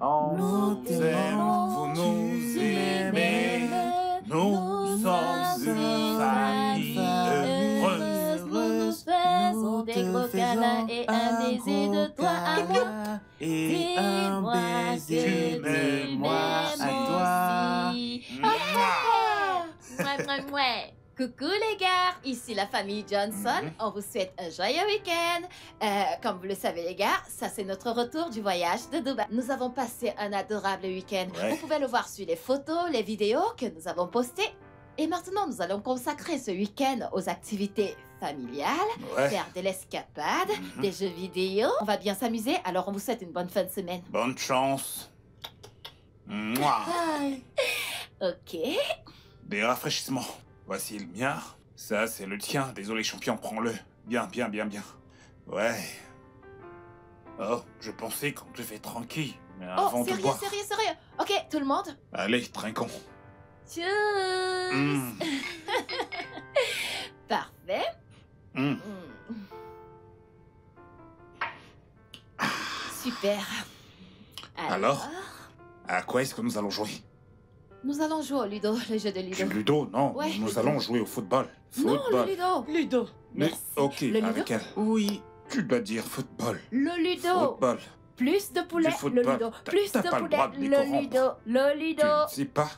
On t'aime, vous nous aimez. Nous sommes une famille heureuse. Nous nous faisons des gros câlins et un baiser de toi à moi. Et un Dis-moi baiser que de tu moi m'aimes à toi. aussi. Ah! Mouais, mouais, mouais. Coucou les gars, ici la famille Johnson. On vous souhaite un joyeux week-end. Comme vous le savez les gars, ça c'est notre retour du voyage de Dubaï. Nous avons passé un adorable week-end. Ouais. Vous pouvez le voir sur les photos, les vidéos que nous avons postées. Et maintenant, nous allons consacrer ce week-end aux activités familiales, Ouais. faire de l'escapade, des jeux vidéo. On va bien s'amuser, alors on vous souhaite une bonne fin de semaine. Bonne chance. Mouah. Ok. Des rafraîchissements. Voici le mien. Ça, c'est le tien. Désolé, champion, prends-le. Bien, bien, bien, bien. Ouais. Oh, je pensais qu'on devait tranquille. Mais avant Oh, de sérieux, boire... sérieux, sérieux. Ok, tout le monde. Allez, trinquons. Tchuss. Mm. Parfait. Mm. Super. Alors À quoi est-ce que nous allons jouer? Nous allons jouer au Ludo, le jeu de Du Ludo. Ludo? Non, Ouais, nous Ludo. allons jouer au football. Non, le Football. Ludo. Ludo. Mais, Merci. ok, Le Ludo? avec elle. Oui, tu dois dire football. Le Ludo. Football. Plus de poulet, Du football. le Ludo. T'as- Plus t'as de pas le poulet, droit de les le corrompre. Ludo. Le Tu Ludo. ne sais pas?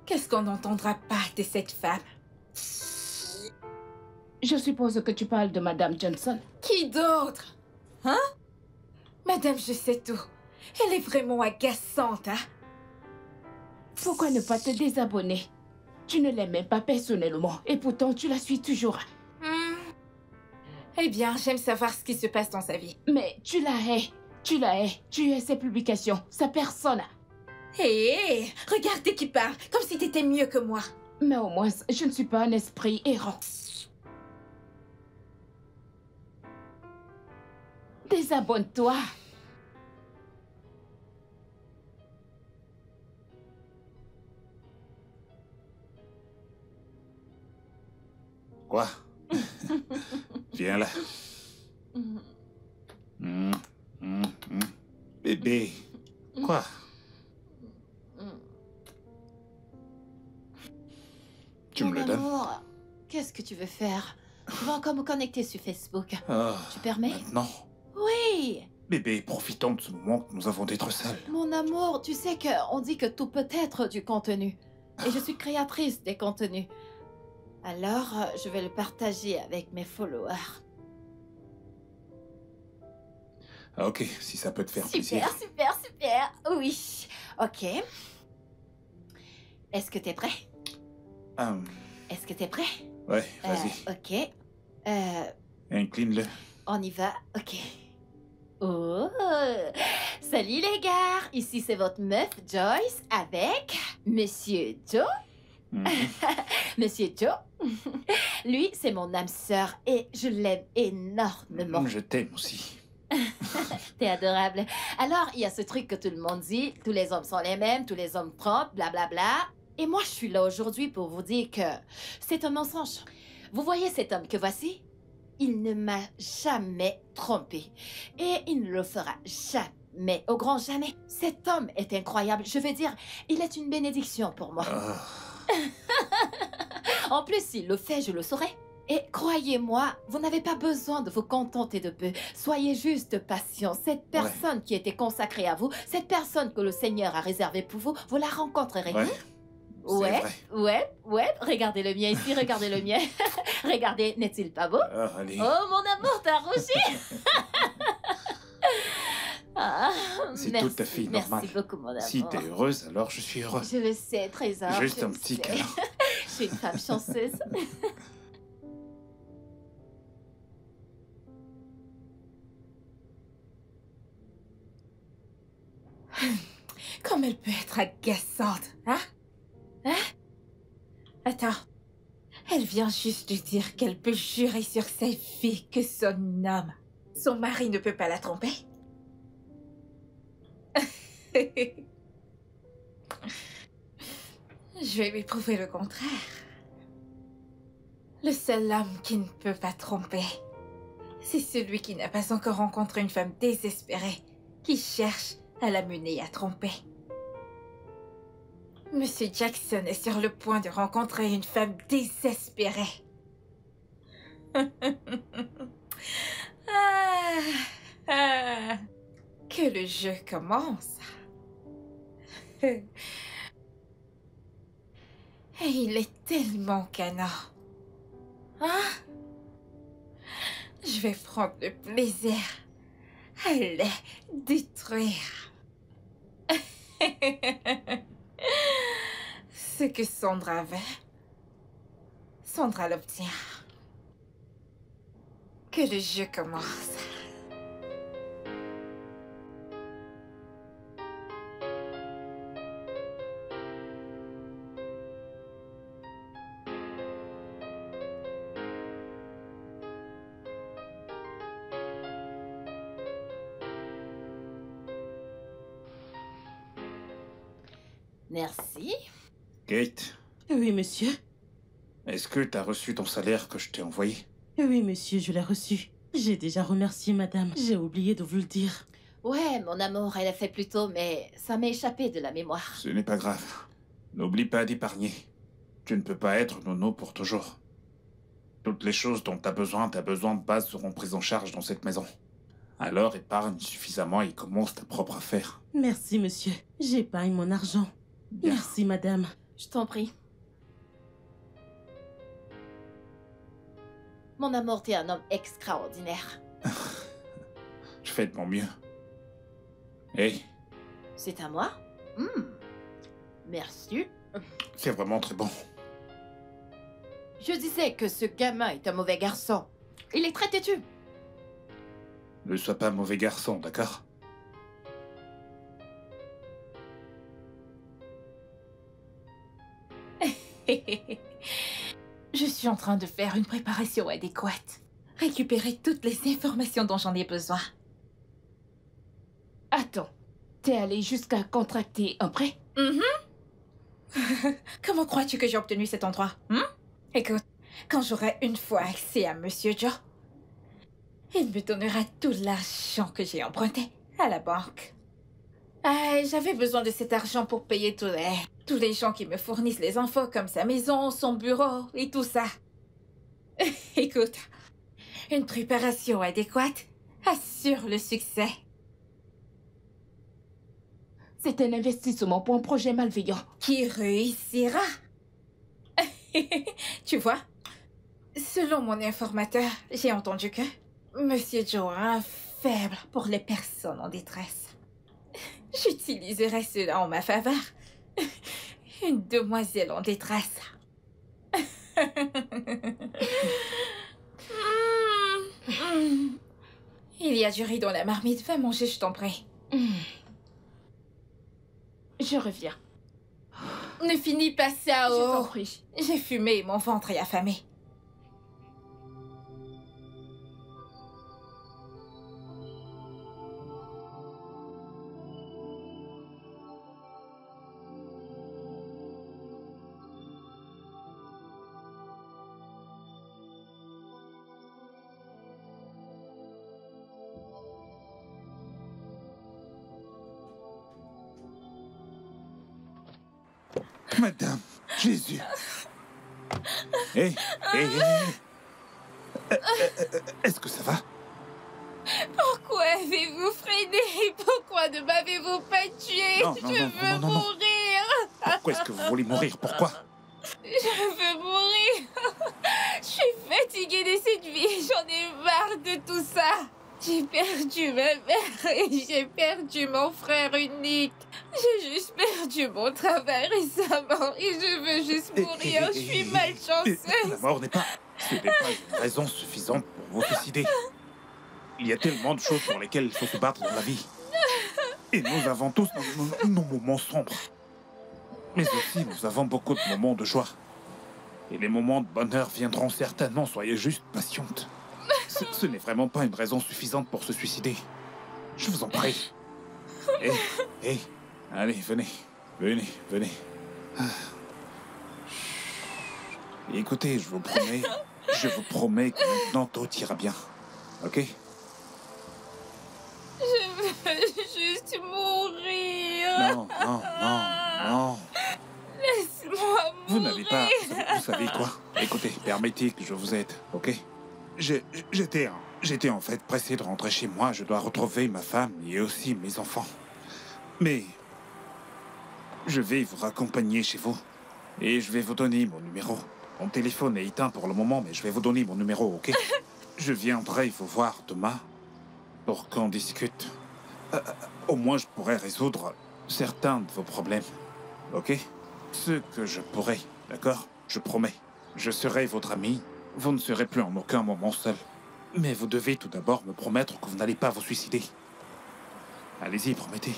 Qu'est-ce qu'on n'entendra pas de cette femme? Je suppose que tu parles de Madame Johnson. Qui d'autre? Hein? Madame, je sais tout. Elle est vraiment agaçante, hein? Pourquoi ne pas te désabonner? Tu ne l'aimes même pas personnellement et pourtant tu la suis toujours. Eh bien, j'aime savoir ce qui se passe dans sa vie. Mais tu la hais. Tu la hais. Tu hais ses publications, sa personne. Hé, regardez qui parle, comme si t'étais mieux que moi. Mais au moins, je ne suis pas un esprit errant. Désabonne-toi. Quoi? Viens là. Mm, mm, mm. Bébé. Quoi? Tu me Mon le donnes? amour, qu'est-ce que tu veux faire? Je vais encore me connecter sur Facebook. Ah, Tu permets? maintenant. Oui. Bébé, profitons de ce moment que nous avons d'être seuls. Mon amour, tu sais qu'on dit que tout peut être du contenu. Et je suis créatrice des contenus. Alors, je vais le partager avec mes followers. Ah, ok, si ça peut te faire plaisir. Super, super, super. Oui. Ok. Est-ce que t'es prêt? Est-ce que t'es prêt? Ouais, vas-y. Ok. Incline-le. On y va. Ok. Oh! Salut les gars! Ici c'est votre meuf Joyce avec Monsieur Joe. Mhm. Monsieur Joe. Lui, c'est mon âme sœur et je l'aime énormément. Je t'aime aussi. T'es adorable. Alors, il y a ce truc que tout le monde dit, tous les hommes sont les mêmes, tous les hommes trompent, blablabla. Et moi, je suis là aujourd'hui pour vous dire que c'est un mensonge. Vous voyez cet homme que voici? Il ne m'a jamais trompé. Et il ne le fera jamais, au grand jamais. Cet homme est incroyable. Je veux dire, il est une bénédiction pour moi. Ah, En plus, s'il le fait, je le saurai. Et croyez-moi, vous n'avez pas besoin de vous contenter de peu. Soyez juste patient. Cette personne qui était consacrée à vous, cette personne que le Seigneur a réservée pour vous, vous la rencontrerez. ouais. C'est Ouais, vrai. ouais. Regardez le mien ici, regardez le mien. Regardez, n'est-il pas beau? Ah, allez. Oh, mon amour, t'as rougi. Ah, C'est merci, tout à fait normal. Merci beaucoup, mon amour. Si t'es heureuse, alors je suis heureux. Je le sais, trésor. Juste je un le petit sais. câlin. Je suis une femme chanceuse. Comme elle peut être agaçante, hein? Hein? Attends. Elle vient juste de dire qu'elle peut jurer sur sa vie que son homme, son mari ne peut pas la tromper. Je vais lui prouver le contraire. Le seul homme qui ne peut pas tromper, c'est celui qui n'a pas encore rencontré une femme désespérée qui cherche à la mener à tromper. Monsieur Jackson est sur le point de rencontrer une femme désespérée. Que le jeu commence. Et il est tellement canard. Hein? Je vais prendre le plaisir à les détruire. Ce que Sandra veut, Sandra l'obtient. Que le jeu commence. Merci. Kate, Oui, monsieur. est-ce que t'as reçu ton salaire que je t'ai envoyé? Oui, monsieur, je l'ai reçu. J'ai déjà remercié madame. J'ai oublié de vous le dire. Ouais, mon amour, elle a fait plus tôt, mais ça m'est échappé de la mémoire. Ce n'est pas grave. N'oublie pas d'épargner. Tu ne peux pas être nono pour toujours. Toutes les choses dont t'as besoin de base seront prises en charge dans cette maison. Alors épargne suffisamment et commence ta propre affaire. Merci, monsieur. J'épargne mon argent. Bien. Merci, madame. Je t'en prie. Mon amour, t'es un homme extraordinaire. Je fais de mon mieux. Hey, C'est à moi? Merci. c'est vraiment très bon. Je disais que ce gamin est un mauvais garçon. Il est très têtu. Ne sois pas mauvais garçon, d'accord? Je suis en train de faire une préparation adéquate. Récupérer toutes les informations dont j'en ai besoin. Attends, t'es allé jusqu'à contracter un prêt? Comment crois-tu que j'ai obtenu cet endroit? Écoute, quand j'aurai une fois accès à Monsieur Joe, il me donnera tout l'argent que j'ai emprunté à la banque. J'avais besoin de cet argent pour payer tous les gens qui me fournissent les infos comme sa maison, son bureau et tout ça. Écoute, une préparation adéquate assure le succès. C'est un investissement pour un projet malveillant. Qui réussira. Tu vois, selon mon informateur, j'ai entendu que Monsieur Joe a un faible pour les personnes en détresse. J'utiliserai cela en ma faveur. Une demoiselle en détresse. Il y a du riz dans la marmite. Va manger, je t'en prie. Je reviens. Ne finis pas ça, Je t'en oh. prie. J'ai fumé et mon ventre est affamé. Madame, Jésus. Hé, est-ce que ça va? Pourquoi avez-vous freiné? Pourquoi ne m'avez-vous pas tué? Non, Je veux non. mourir. Pourquoi est-ce que vous voulez mourir? Pourquoi? Je veux mourir. Je suis fatiguée de cette vie. J'en ai marre de tout ça. J'ai perdu ma mère et j'ai perdu mon frère unique. J'ai juste perdu mon travail récemment et je veux juste mourir. Je suis La malchanceuse. mort ce n'est pas une raison suffisante pour vous suicider. Il y a tellement de choses pour lesquelles il faut se battre dans la vie. Et nous avons tous nos moments sombres. Mais aussi, nous avons beaucoup de moments de joie. Et les moments de bonheur viendront certainement, soyez juste patiente. Ce n'est vraiment pas une raison suffisante pour se suicider. Je vous en prie. Hé, allez, venez. Ah. Écoutez, je vous promets, Je vous promets que maintenant tout ira bien. Ok? Je veux juste mourir. Non, non, non, non. Laisse-moi mourir. Vous n'avez pas... Vous savez quoi? Écoutez, permettez que je vous aide, ok? J'étais en fait pressé de rentrer chez moi. Je dois retrouver ma femme et aussi mes enfants. Mais... je vais vous raccompagner chez vous. Et je vais vous donner mon numéro. Mon téléphone est éteint pour le moment, mais je vais vous donner mon numéro, ok? Je viendrai vous voir demain pour qu'on discute. Au moins, je pourrai résoudre certains de vos problèmes, ok? Ce que je pourrai, d'accord? Je promets. Je serai votre ami. Vous ne serez plus en aucun moment seul. Mais vous devez tout d'abord me promettre que vous n'allez pas vous suicider. Allez-y, promettez.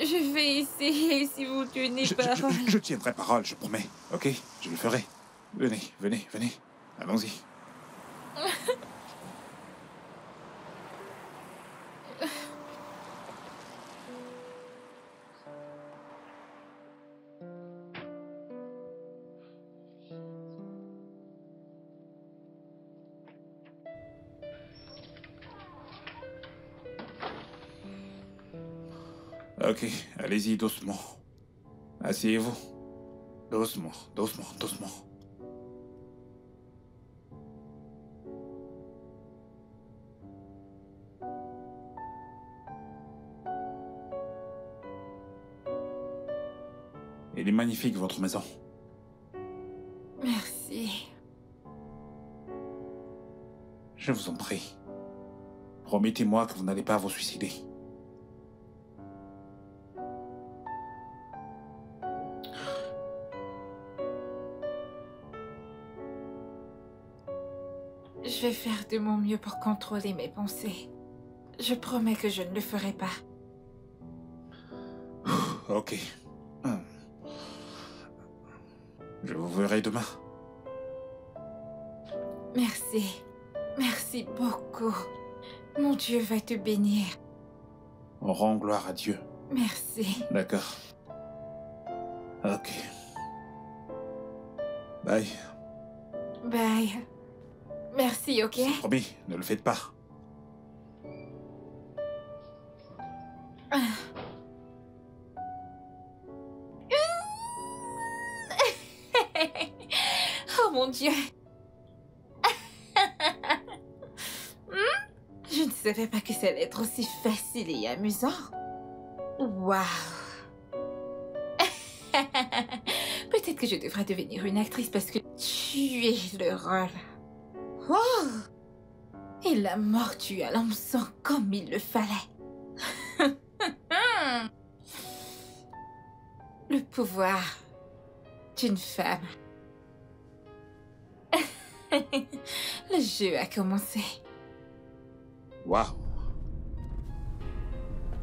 Je vais essayer si vous tenez parole. Je tiendrai parole, je promets. Ok? Je le ferai. Venez, venez, venez. Allons-y. Ok, allez-y doucement. Asseyez-vous. Doucement, doucement, doucement. Elle est magnifique, votre maison. Merci. Je vous en prie. Promettez-moi que vous n'allez pas vous suicider. Je vais faire de mon mieux pour contrôler mes pensées. Je promets que je ne le ferai pas. Ok. Je vous verrai demain. Merci. Merci beaucoup. Mon Dieu va te bénir. On rend gloire à Dieu. Merci. D'accord. Ok. Bye. Bye. Merci, ok? C'est promis, ne le faites pas. Oh mon Dieu. Je ne savais pas que ça allait être aussi facile et amusant. Waouh. Peut-être que je devrais devenir une actrice parce que tu es le rôle. Oh. Et la mort tue à l'hameçon comme il le fallait. Le pouvoir d'une femme. Le jeu a commencé. Waouh.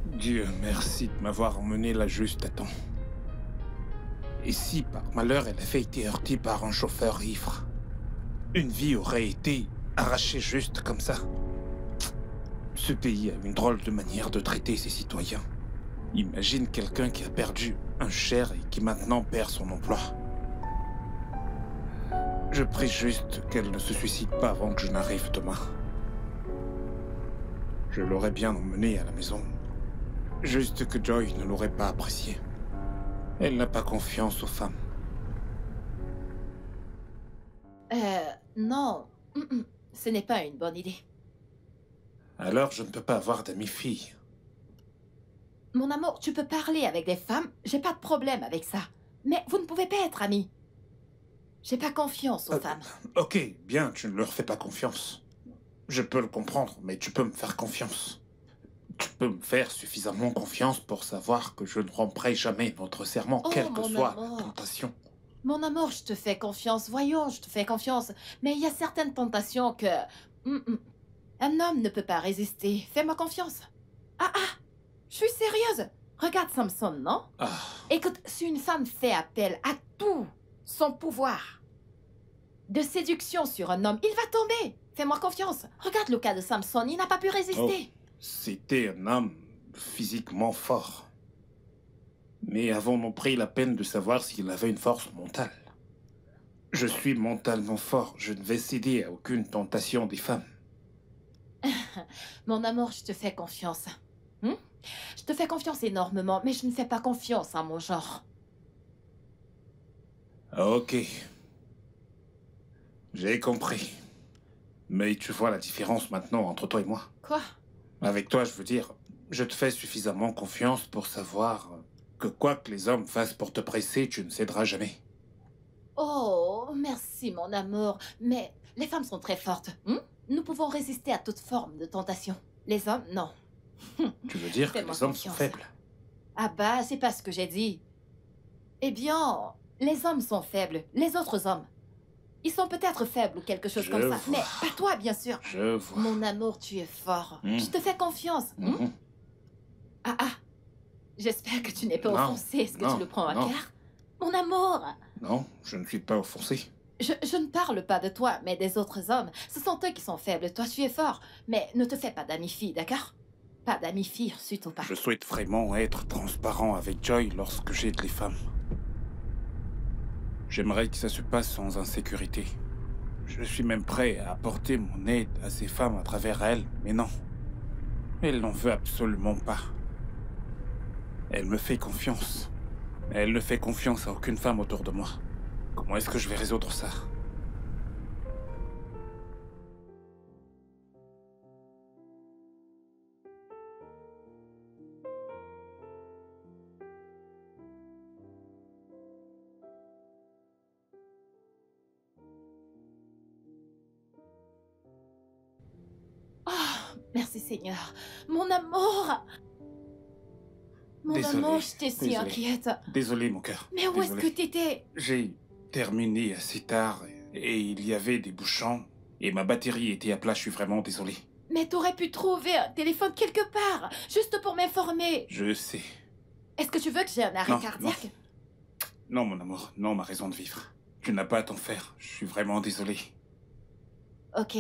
Dieu merci de m'avoir emmené là juste à temps. Et si par malheur elle avait été heurtée par un chauffeur ivre, une vie aurait été arrachée juste comme ça. Ce pays a une drôle de manière de traiter ses citoyens. Imagine quelqu'un qui a perdu un cher et qui maintenant perd son emploi. Je prie juste qu'elle ne se suicide pas avant que je n'arrive demain. Je l'aurais bien emmenée à la maison. Juste que Joy ne l'aurait pas apprécié. Elle n'a pas confiance aux femmes. Non. Ce n'est pas une bonne idée. Alors je ne peux pas avoir d'amis filles. Mon amour, tu peux parler avec des femmes, j'ai pas de problème avec ça. Mais vous ne pouvez pas être amis. J'ai pas confiance aux femmes. Ok, bien, tu ne leur fais pas confiance. Je peux le comprendre, mais tu peux me faire confiance. Tu peux me faire suffisamment confiance pour savoir que je ne romprai jamais notre serment, Oh, quelle que mon soit amour. la tentation. Mon amour, je te fais confiance. Voyons, je te fais confiance. Mais il y a certaines tentations que... Un homme ne peut pas résister. Fais-moi confiance. Ah, je suis sérieuse. Regarde Samson, non? Ah, Écoute, si une femme fait appel à tout son pouvoir de séduction sur un homme, il va tomber. Fais-moi confiance. Regarde le cas de Samson, il n'a pas pu résister. c'était un homme physiquement fort. Mais avons-nous pris la peine de savoir s'il avait une force mentale? Je suis mentalement fort. Je ne vais céder à aucune tentation des femmes. Mon amour, je te fais confiance. Hmm? Je te fais confiance énormément, mais je ne fais pas confiance à mon genre. Ok. J'ai compris. Mais tu vois la différence maintenant entre toi et moi. Quoi? Avec toi, je veux dire, je te fais suffisamment confiance pour savoir que quoi que les hommes fassent pour te presser, tu ne céderas jamais. Oh, merci mon amour. Mais les femmes sont très fortes. Nous pouvons résister à toute forme de tentation. Les hommes, non. Tu veux dire que Fais-moi les hommes sont confiance. faibles? Ah bah, c'est pas ce que j'ai dit. Eh bien, les hommes sont faibles. Les autres hommes. Ils sont peut-être faibles ou quelque chose Je comme ça. vois. Mais pas toi, bien sûr. Je vois. Mon amour, tu es fort. Je te fais confiance. Mhm. Ah ah. J'espère que tu n'es pas Non, offensé. Est-ce que non, tu le prends à non. cœur? Mon amour. Non, je ne suis pas offensé. Je ne parle pas de toi, mais des autres hommes. Ce sont eux qui sont faibles. Toi, tu es fort. Mais ne te fais pas d'amis-filles, d'accord? Pas d'amis-filles, surtout pas. Je souhaite vraiment être transparent avec Joy lorsque j'aide les femmes. J'aimerais que ça se passe sans insécurité. Je suis même prêt à apporter mon aide à ces femmes à travers elles, mais non. Elle n'en veut absolument pas. Elle me fait confiance. Elle ne fait confiance à aucune femme autour de moi. Comment est-ce que je vais résoudre ça? Merci Seigneur. Mon amour. Mon Désolé, amour, j'étais si désolé. inquiète. Désolé, mon cœur. Mais où est-ce que Désolé. t'étais? J'ai terminé assez tard et il y avait des bouchons et ma batterie était à plat, je suis vraiment désolé. Mais t'aurais pu trouver un téléphone quelque part, juste pour m'informer. Je sais. Est-ce que tu veux que j'ai un arrêt Non, cardiaque? Non, mon amour, non, ma raison de vivre. Tu n'as pas à t'en faire, je suis vraiment désolé. Ok.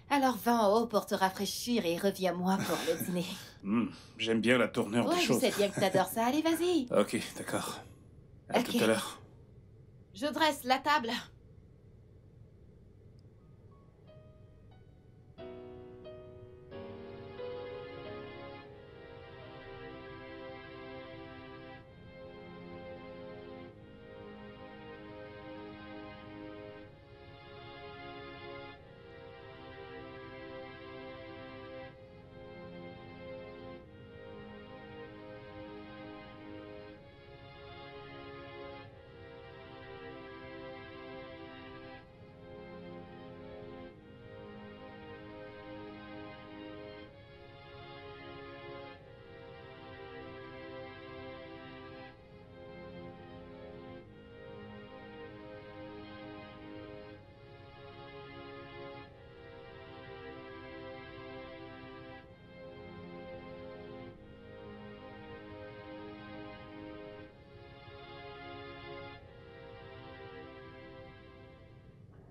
Alors va en haut pour te rafraîchir et reviens-moi pour le dîner. J'aime bien la tournure Ouais, des je choses. sais bien que t'adores ça. Allez, vas-y. Ok, d'accord. À Ok. tout à l'heure. Je dresse la table.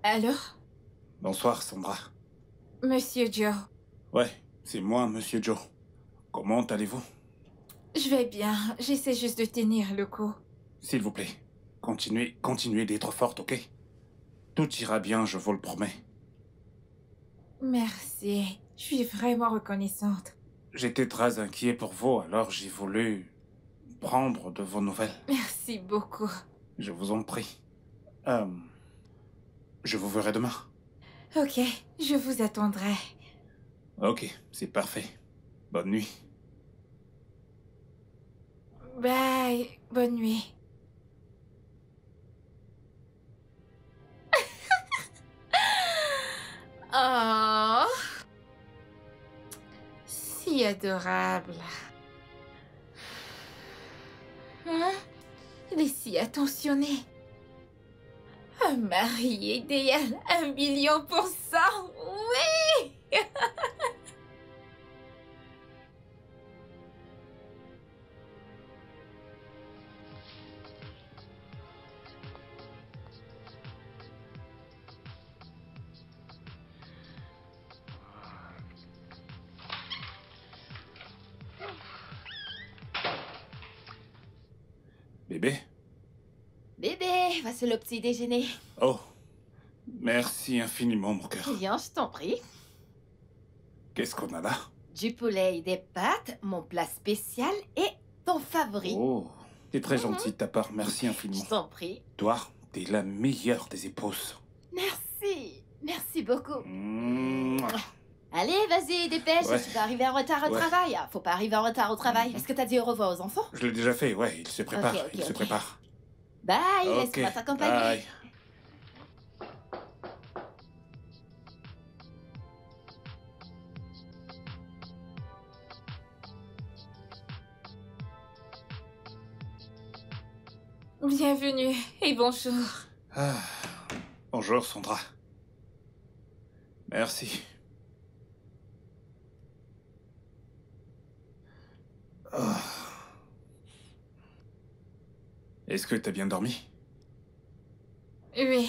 Allô? Bonsoir, Sandra. Monsieur Joe. Ouais, c'est moi, Monsieur Joe. Comment allez-vous? Je vais bien. J'essaie juste de tenir le coup. S'il vous plaît, continuez d'être forte, ok? Tout ira bien, je vous le promets. Merci. Je suis vraiment reconnaissante. J'étais très inquiet pour vous, alors j'ai voulu prendre de vos nouvelles. Merci beaucoup. Je vous en prie. Je vous verrai demain. Ok, je vous attendrai. Ok, c'est parfait. Bonne nuit. Bye. Bonne nuit. Oh. Si adorable. Hein? Il est si attentionné. Un mari idéal, 1 000 000%. Oui! Bébé? Bébé! voici le petit déjeuner. Oh, merci infiniment, mon cœur. Bien, je t'en prie. Qu'est-ce qu'on a là? Du poulet et des pâtes, mon plat spécial et ton favori. Oh, t'es très gentil de ta part, merci Je infiniment. t'en prie. Toi, t'es la meilleure des épouses. Merci. Merci beaucoup. Mouah. Allez, vas-y, dépêche. Ouais. Tu vas arriver en retard au Ouais. travail. Ah, faut pas arriver en retard au travail. Est-ce que t'as dit au revoir aux enfants? Je l'ai déjà fait, ouais, il se prépare, Ok, ok, il se ok. prépare. Bye, Ok, laisse-moi t'accompagner. bye. Bienvenue et bonjour. Ah, bonjour, Sandra. Merci. Ah. Est-ce que t'as bien dormi? Oui,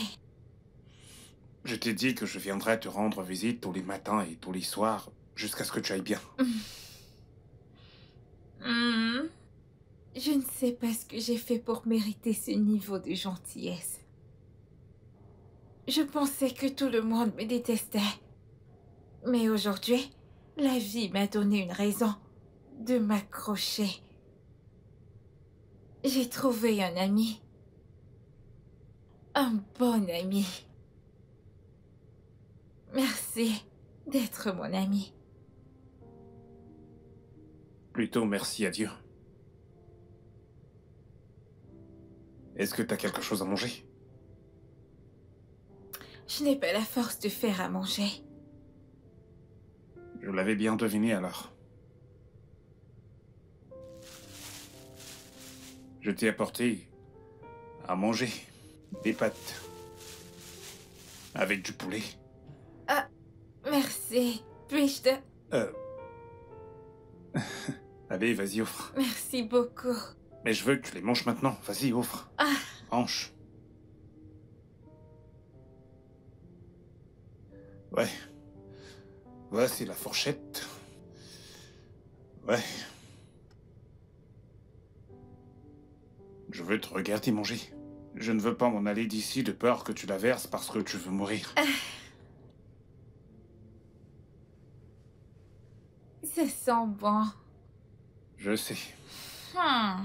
Je t'ai dit que je viendrais te rendre visite tous les matins et tous les soirs, jusqu'à ce que tu ailles bien. Hmm. Je ne sais pas ce que j'ai fait pour mériter ce niveau de gentillesse. Je pensais que tout le monde me détestait. Mais aujourd'hui, la vie m'a donné une raison de m'accrocher. J'ai trouvé un ami. Un bon ami. Merci d'être mon ami. Plutôt merci à Dieu. Est-ce que t'as quelque chose à manger? Je n'ai pas la force de faire à manger. Je l'avais bien deviné alors. Je t'ai apporté à manger des pâtes avec du poulet. Merci. Puis-je te... Allez, vas-y, offre. Merci beaucoup. Mais je veux que tu les manges maintenant. Vas-y, offre. Ah. Mange. Ouais. Voici la fourchette. Ouais. Je veux te regarder manger. Je ne veux pas m'en aller d'ici de peur que tu la verses parce que tu veux mourir. Ça sent bon. Je sais. Hmm.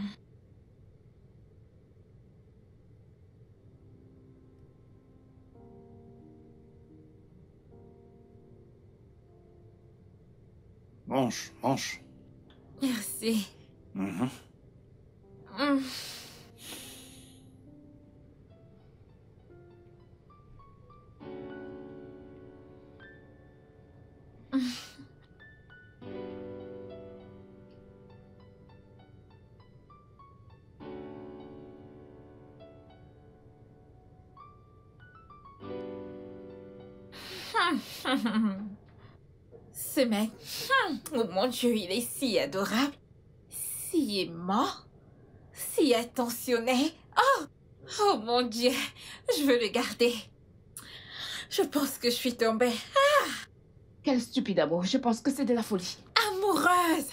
Mange, mange. Merci. Mhm. Hmm. Ce mec, oh mon Dieu, il est si adorable, si aimant, si attentionné. Oh mon Dieu, je veux le garder. Je pense que je suis tombée Quel stupide amour. Je pense que c'est de la folie. amoureuse,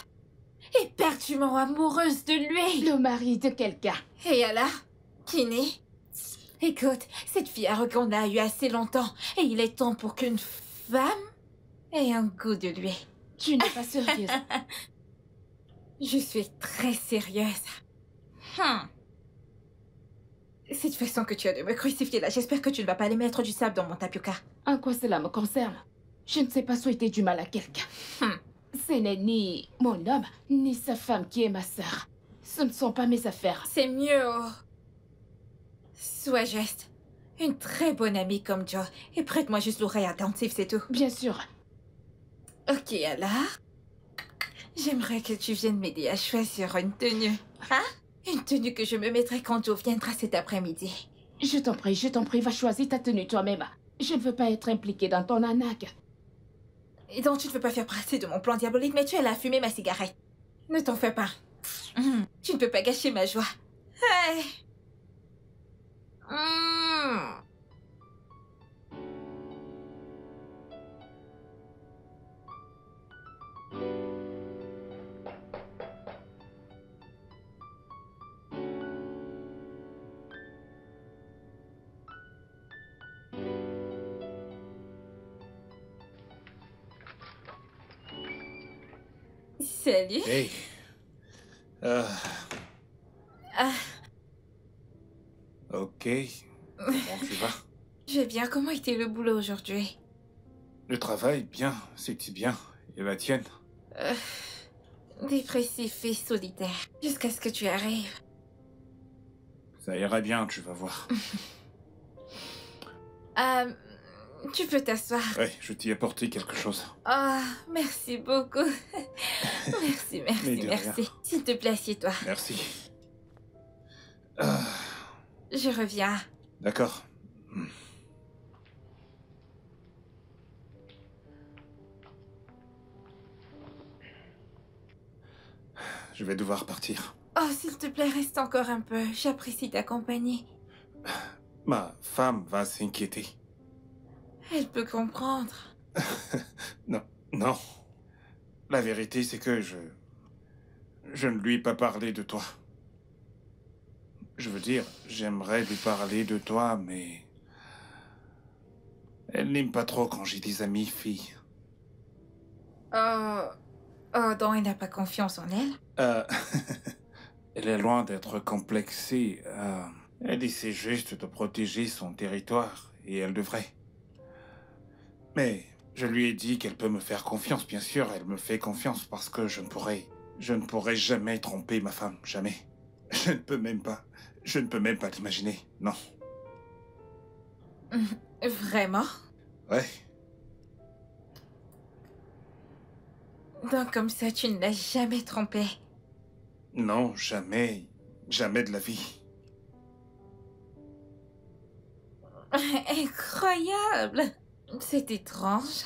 éperdument amoureuse de lui. Le mari de quelqu'un. Et alors, Kinney? Écoute, cette fille arrogante l'a eu assez longtemps, et il est temps pour qu'une femme ait un goût de lui. Tu n'es pas sérieuse. Je suis très sérieuse. Cette façon que tu as de me crucifier là, j'espère que tu ne vas pas aller mettre du sable dans mon tapioca. En quoi cela me concerne? Je ne sais pas souhaiter du mal à quelqu'un. Ce n'est ni mon homme, ni sa femme qui est ma sœur. Ce ne sont pas mes affaires. C'est mieux. Sois juste. Une très bonne amie comme Joe. Et prête-moi juste l'oreille attentive, c'est tout. Bien sûr. Ok, alors? J'aimerais que tu viennes m'aider à choisir une tenue. Hein? Une tenue que je me mettrai quand Joe viendra cet après-midi. Je t'en prie, va choisir ta tenue toi-même. Je ne veux pas être impliquée dans ton arnaque. Et donc tu ne veux pas faire partie de mon plan diabolique, mais tu as la fumée ma cigarette. Ne t'en fais pas. Tu ne peux pas gâcher ma joie. Hey. Salut. Hey. Euh, Ah, ok. Comment tu vas? je vais bien. Comment était le boulot aujourd'hui? Le travail, bien. C'est bien. Et la tienne? Dépressif et solitaire. Jusqu'à ce que tu arrives. Ça ira bien, tu vas voir. Euh, tu peux t'asseoir. Ouais, je t'y ai apporté quelque chose. Ah, merci beaucoup. Merci, Mais merci, de merci. rien. S'il te plaît, assieds-toi. Merci. Ah, Je reviens. d'accord. Je vais devoir partir. Oh, s'il te plaît, reste encore un peu. J'apprécie ta compagnie. Ma femme va s'inquiéter. Elle peut comprendre. Non, non. La vérité, c'est que je ne lui ai pas parlé de toi. Je veux dire, j'aimerais lui parler de toi, mais... Elle n'aime pas trop quand j'ai des amis filles. Oh, oh, donc elle n'a pas confiance en elle? Euh, Elle est loin d'être complexée. Elle essaie juste de protéger son territoire, et elle devrait. Mais je lui ai dit qu'elle peut me faire confiance, bien sûr, elle me fait confiance parce que je ne pourrai jamais tromper ma femme, jamais. Je ne peux même pas l'imaginer, non. Vraiment? Ouais, Donc comme ça, tu ne l'as jamais trompé. non, jamais, jamais de la vie. Incroyable! C'est étrange.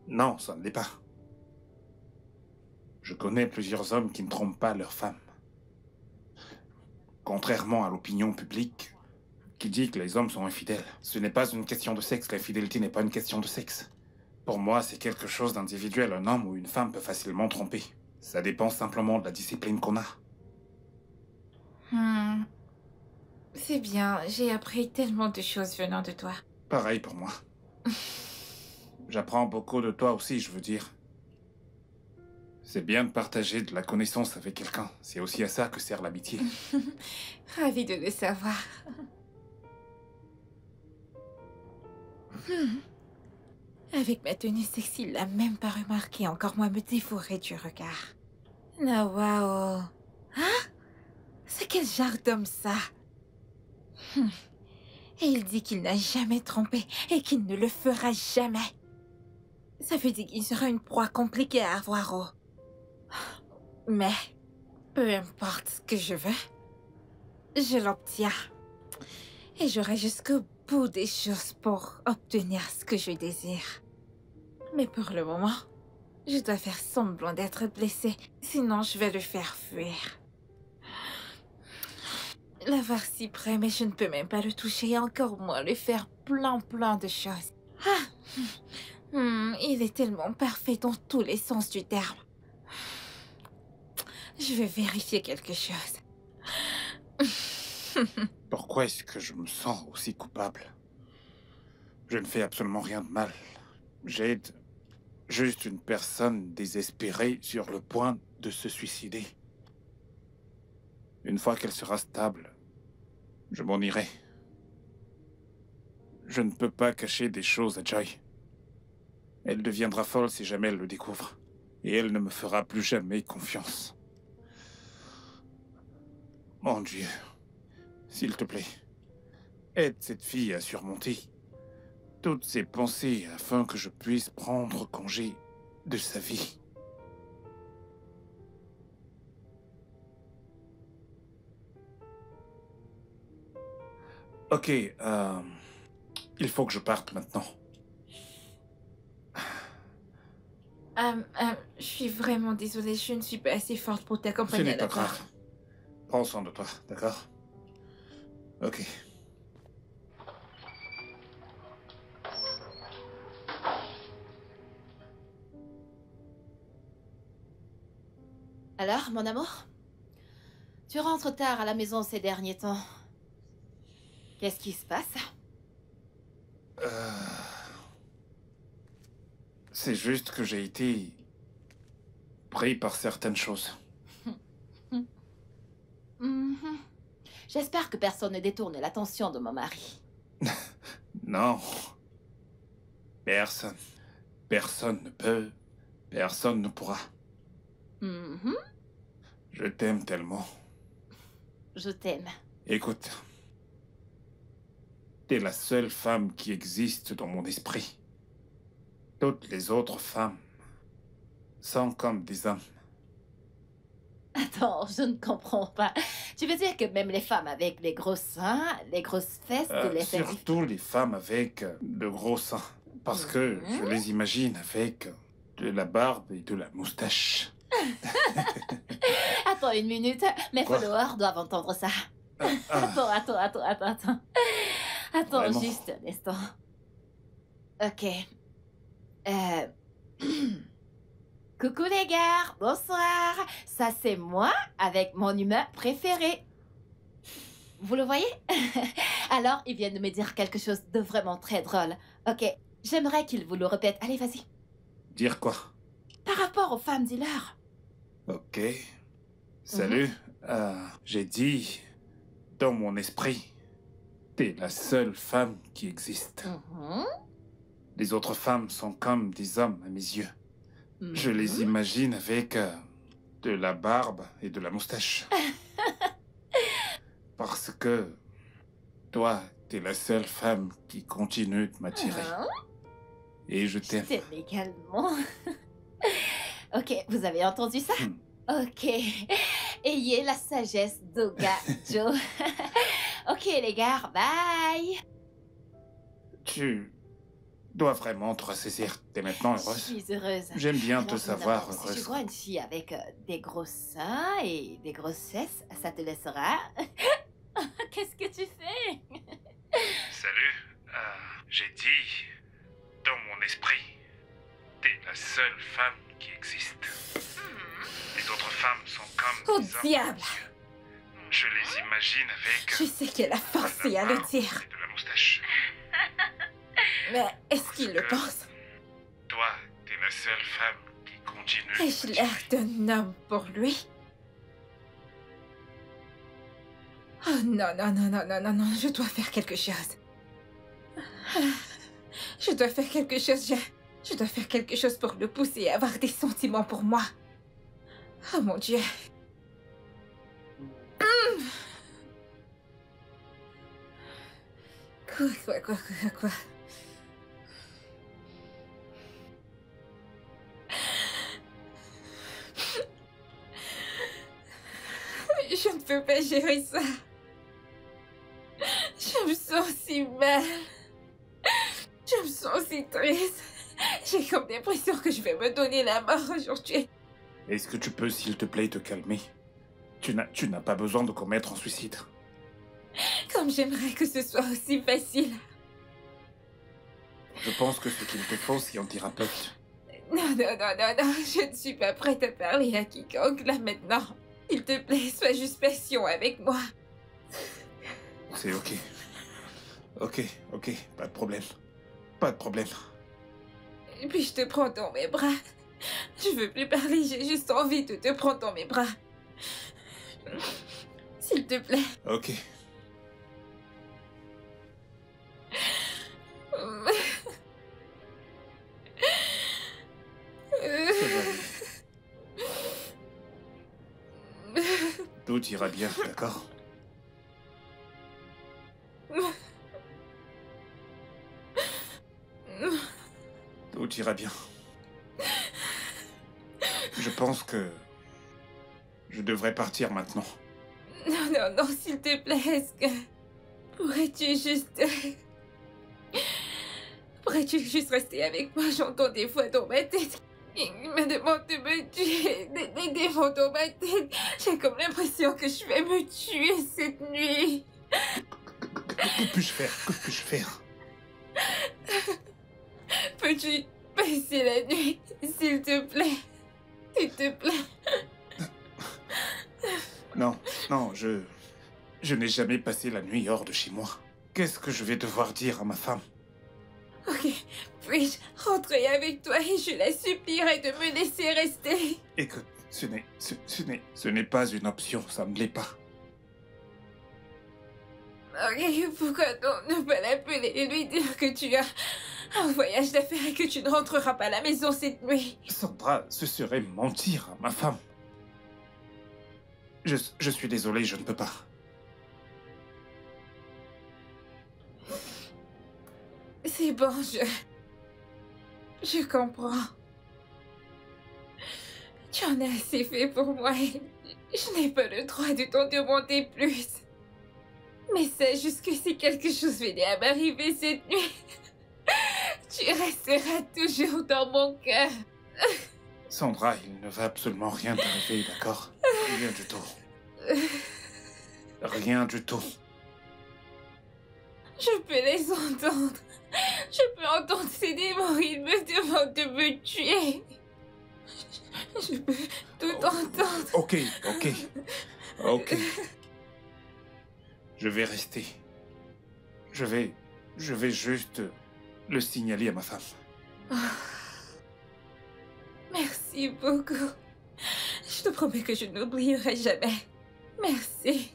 Non, ça ne l'est pas. Je connais plusieurs hommes qui ne trompent pas leur femme. Contrairement à l'opinion publique, qui dit que les hommes sont infidèles. Ce n'est pas une question de sexe, l'infidélité n'est pas une question de sexe. Pour moi, c'est quelque chose d'individuel. Un homme ou une femme peut facilement tromper. Ça dépend simplement de la discipline qu'on a. C'est bien, j'ai appris tellement de choses venant de toi. Pareil pour moi. J'apprends beaucoup de toi aussi, je veux dire. C'est bien de partager de la connaissance avec quelqu'un. C'est aussi à ça que sert l'amitié. Ravie de le savoir. Avec ma tenue sexy, il l'a même pas remarqué, encore moins me dévorer du regard. Nawao. Hein? C'est quel genre d'homme ça? Et il dit qu'il n'a jamais trompé et qu'il ne le fera jamais. Ça veut dire qu'il sera une proie compliquée à avoir au... Mais, peu importe ce que je veux, je l'obtiens. Et j'aurai jusqu'au bout des choses pour obtenir ce que je désire. Mais pour le moment, je dois faire semblant d'être blessée, sinon je vais le faire fuir. L'avoir si près, mais je ne peux même pas le toucher et encore moins lui faire plein de choses. Il est tellement parfait dans tous les sens du terme. Je vais vérifier quelque chose. Pourquoi est-ce que je me sens aussi coupable? Je ne fais absolument rien de mal. J'aide juste une personne désespérée sur le point de se suicider. Une fois qu'elle sera stable, je m'en irai. Je ne peux pas cacher des choses à Joy. Elle deviendra folle si jamais elle le découvre. Et elle ne me fera plus jamais confiance. Mon Dieu, s'il te plaît, aide cette fille à surmonter toutes ses pensées afin que je puisse prendre congé de sa vie. Ok, il faut que je parte maintenant. Je suis vraiment désolée, je ne suis pas assez forte pour Ce t'accompagner n'est à pas la barre. grave. Prends soin de toi, d'accord? Ok. Alors, mon amour? Tu rentres tard à la maison ces derniers temps. Qu'est-ce qui se passe? C'est juste que j'ai été surpris par certaines choses. Mhm. J'espère que personne ne détourne l'attention de mon mari. Non. Personne. Personne ne peut. Personne ne pourra. Mhm. Je t'aime tellement. Je t'aime. Écoute. T'es la seule femme qui existe dans mon esprit. Toutes les autres femmes sont comme des hommes. Attends, je ne comprends pas. Tu veux dire que même les femmes avec les gros seins, les grosses fesses, les fesses... Surtout les femmes avec de gros seins. Parce que je les imagine avec de la barbe et de la moustache. Attends une minute, mes Quoi? followers doivent entendre ça. Attends. Attends Vraiment? juste un instant. Ok. Coucou les gars, bonsoir. Ça c'est moi avec mon humain préféré. Vous le voyez? Alors, il vient de me dire quelque chose de vraiment très drôle. Ok, j'aimerais qu'il vous le répète. Allez, vas-y. Dire quoi? Par rapport aux femmes dealers. Ok. Salut. J'ai dit, dans mon esprit, t'es la seule femme qui existe. Mhm. Les autres femmes sont comme des hommes à mes yeux. Je les imagine avec de la barbe et de la moustache. Parce que toi, t'es la seule femme qui continue de m'attirer. Et je Je t'aime. t'aime également. Ok, vous avez entendu ça? Ok. Ayez la sagesse d'Oga Joe. Ok les gars, bye. Tu dois vraiment te ressaisir. T'es maintenant Je heureuse. suis heureuse. J'aime bien Alors, te savoir d'abord, Si heureuse. je vois une fille avec des gros seins et des grosses fesses, ça te laissera. Qu'est-ce que tu fais? Salut. J'ai dit, dans mon esprit, t'es la seule femme qui existe. Les autres femmes sont comme Oh des hommes. diable! Je les imagine avec Je sais qu'elle a forcé à le dire, et de la moustache. mais est-ce qu'il le pense? Toi, t'es la seule femme qui continue. Ai-je l'air d'un homme pour lui? Oh non, je dois faire quelque chose. Je dois faire quelque chose, je dois faire quelque chose pour le pousser à avoir des sentiments pour moi. Oh mon Dieu. Quoi? Je ne peux pas gérer ça. Je me sens si mal. Je me sens si triste. J'ai comme l'impression que je vais me donner la mort aujourd'hui. Est-ce que tu peux, s'il te plaît, te calmer? Tu n'as pas besoin de commettre un suicide. Comme j'aimerais que ce soit aussi facile. Je pense que ce qu'il te faut, c'est un thérapeute. Non, je ne suis pas prête à parler à quiconque là maintenant. S'il te plaît, sois juste patient avec moi. C'est ok. Ok, pas de problème. Pas de problème. Et puis je te prends dans mes bras. Je veux plus parler, j'ai juste envie de te prendre dans mes bras. S'il te plaît. Ok. Ça va aller. Tout ira bien, d'accord? Tout ira bien. Je pense que je devrais partir maintenant. Non, s'il te plaît, est-ce que... Pourrais-tu juste rester avec moi? J'entends des voix dans ma tête. Il me demande de me tuer. Des voix dans ma tête. J'ai comme l'impression que je vais me tuer cette nuit. Que puis-je faire? Que puis-je faire? Peux-tu passer la nuit, s'il te plaît? S'il te plaît. Non, je n'ai jamais passé la nuit hors de chez moi. Qu'est-ce que je vais devoir dire à ma femme? Ok, puis-je rentrer avec toi et je la supplierai de me laisser rester? Écoute, ce n'est pas une option, ça ne l'est pas. Ok, pourquoi donc ne pas l'appeler et lui dire que tu as un voyage d'affaires et que tu ne rentreras pas à la maison cette nuit? Sandra, ce serait mentir à ma femme. Je suis désolé, je ne peux pas. C'est bon, je comprends. Tu en as assez fait pour moi et je n'ai pas le droit de t'en demander plus. Mais sache juste que si quelque chose venait à m'arriver cette nuit, tu resteras toujours dans mon cœur. Sandra, il ne va absolument rien t'arriver, d'accord? Rien du tout. Rien du tout. Je peux les entendre. Je peux entendre ces démons. Ils me demandent de me tuer. Je peux tout entendre. Ok, ok. Ok. Je vais rester. Je vais juste le signaler à ma femme. Merci beaucoup. Je te promets que je n'oublierai jamais. Merci.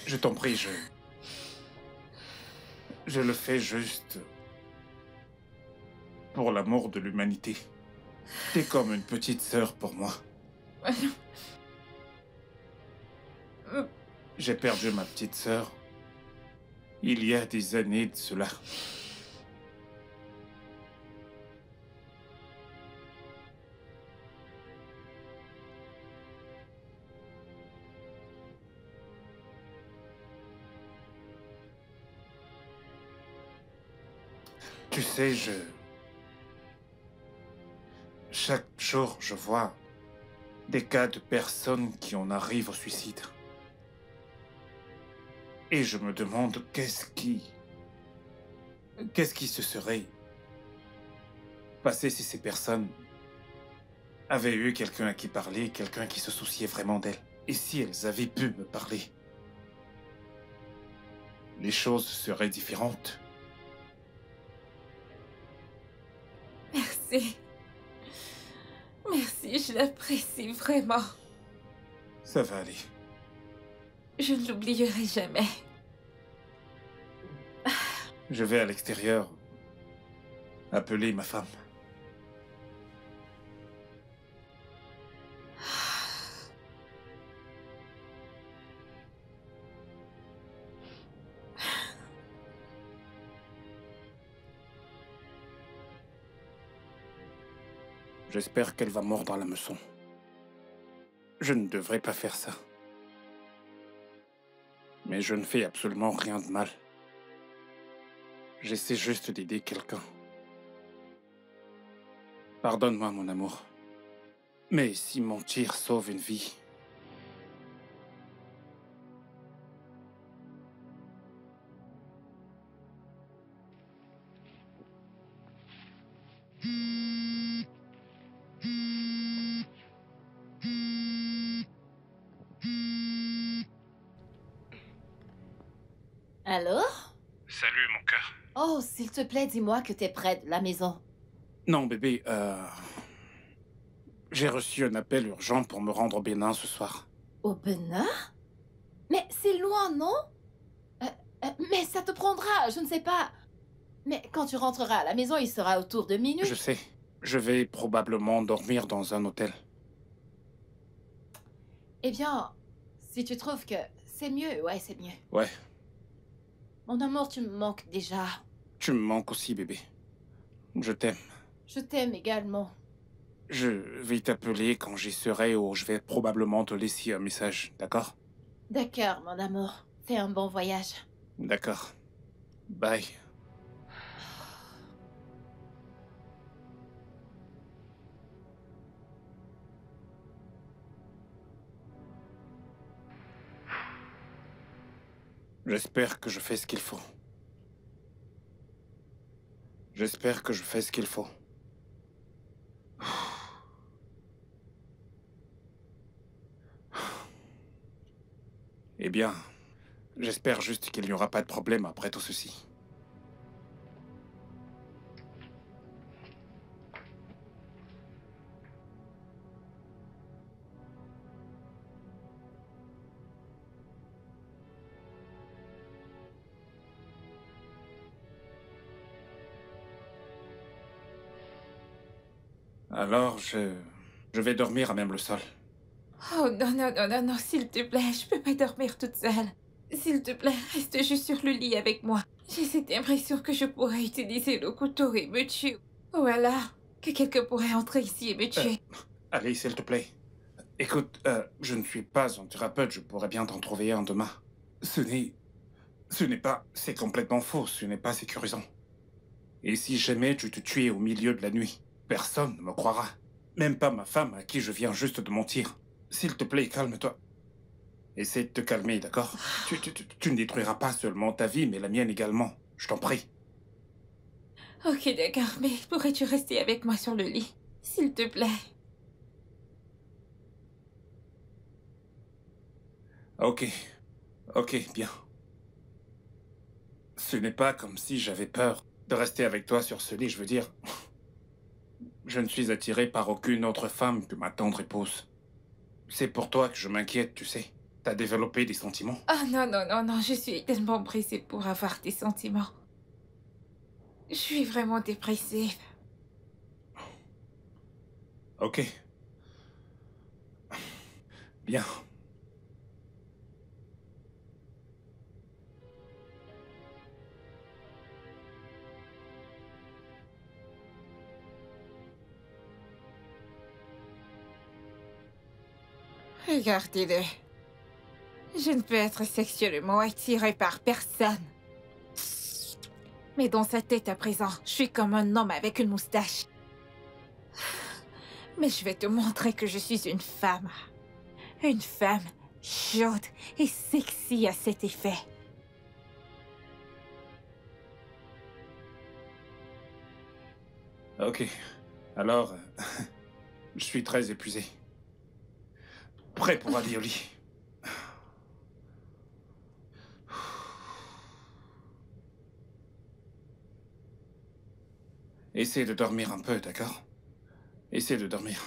Je t'en prie, je le fais juste pour l'amour de l'humanité. T'es comme une petite sœur pour moi. J'ai perdu ma petite sœur il y a des années de cela. Tu sais, chaque jour, je vois des cas de personnes qui en arrivent au suicide. Et je me demande qu'est-ce qui se serait passé si ces personnes avaient eu quelqu'un à qui parler, quelqu'un qui se souciait vraiment d'elles. Et si elles avaient pu me parler, les choses seraient différentes. Merci. Merci, je l'apprécie vraiment. Ça va aller. Je ne l'oublierai jamais. Je vais à l'extérieur appeler ma femme. J'espère qu'elle va mordre à la leçon. Je ne devrais pas faire ça. Mais je ne fais absolument rien de mal. J'essaie juste d'aider quelqu'un. Pardonne-moi, mon amour. Mais si mentir sauve une vie... Allô? Salut, mon cœur. Oh, s'il te plaît, dis-moi que t'es près de la maison. Non, bébé, j'ai reçu un appel urgent pour me rendre au Bénin ce soir. Au Bénin? Mais c'est loin, non? Mais ça te prendra, je ne sais pas. Mais quand tu rentreras à la maison, il sera autour de minuit. Je sais. Je vais probablement dormir dans un hôtel. Eh bien, si tu trouves que c'est mieux, ouais, c'est mieux. Ouais. Mon amour, tu me manques déjà. Tu me manques aussi, bébé. Je t'aime. Je t'aime également. Je vais t'appeler quand j'y serai ou je vais probablement te laisser un message, d'accord? D'accord, mon amour. Fais un bon voyage. D'accord. Bye. J'espère que je fais ce qu'il faut. J'espère que je fais ce qu'il faut. Eh bien, j'espère juste qu'il n'y aura pas de problème après tout ceci. Alors, je vais dormir à même le sol. Oh non, non, non, non, non, s'il te plaît, je peux pas dormir toute seule. S'il te plaît, reste juste sur le lit avec moi. J'ai cette impression que je pourrais utiliser le couteau et me tuer. Ou alors, que quelqu'un pourrait entrer ici et me tuer. Allez, s'il te plaît. Écoute, je ne suis pas un thérapeute, je pourrais bien t'en trouver un demain. Ce n'est pas... C'est complètement faux, ce n'est pas sécurisant. Et si jamais tu te tuais au milieu de la nuit, personne ne me croira. Même pas ma femme à qui je viens juste de mentir. S'il te plaît, calme-toi. Essaie de te calmer, d'accord? Tu ne détruiras pas seulement ta vie, mais la mienne également. Je t'en prie. Ok, d'accord, mais pourrais-tu rester avec moi sur le lit? S'il te plaît. Ok. Ok, bien. Ce n'est pas comme si j'avais peur de rester avec toi sur ce lit, je veux dire. Je ne suis attiré par aucune autre femme que ma tendre épouse. C'est pour toi que je m'inquiète, tu sais. T'as développé des sentiments. Oh non, non, non, non, je suis tellement pressée pour avoir des sentiments. Je suis vraiment dépressive. Ok. Bien. Regardez-le. Je ne peux être sexuellement attirée par personne. Mais dans sa tête à présent, je suis comme un homme avec une moustache. Mais je vais te montrer que je suis une femme. Une femme chaude et sexy à cet effet. Ok. Alors, je suis très épuisé. Prêt pour aller au lit. Essaie de dormir un peu, d'accord? Essaie de dormir.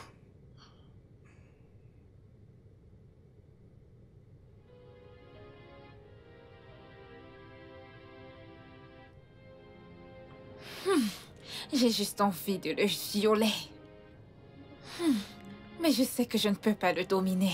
J'ai juste envie de le violer. Mais je sais que je ne peux pas le dominer.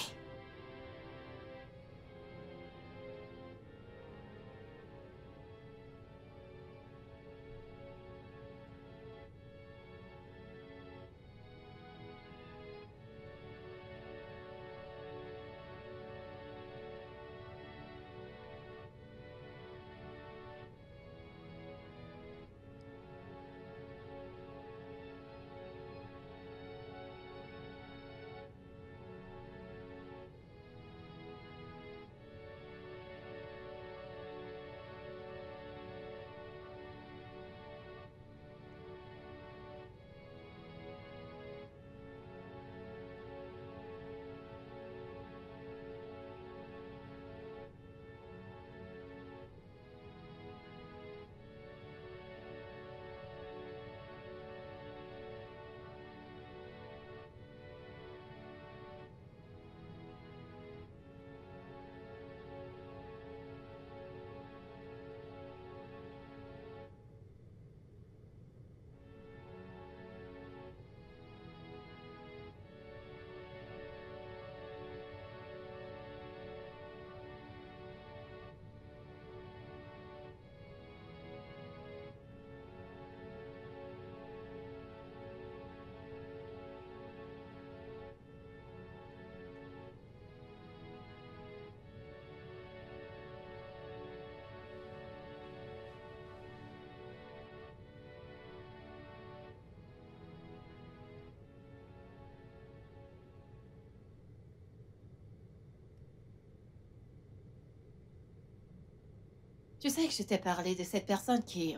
Tu sais que je t'ai parlé de cette personne qui...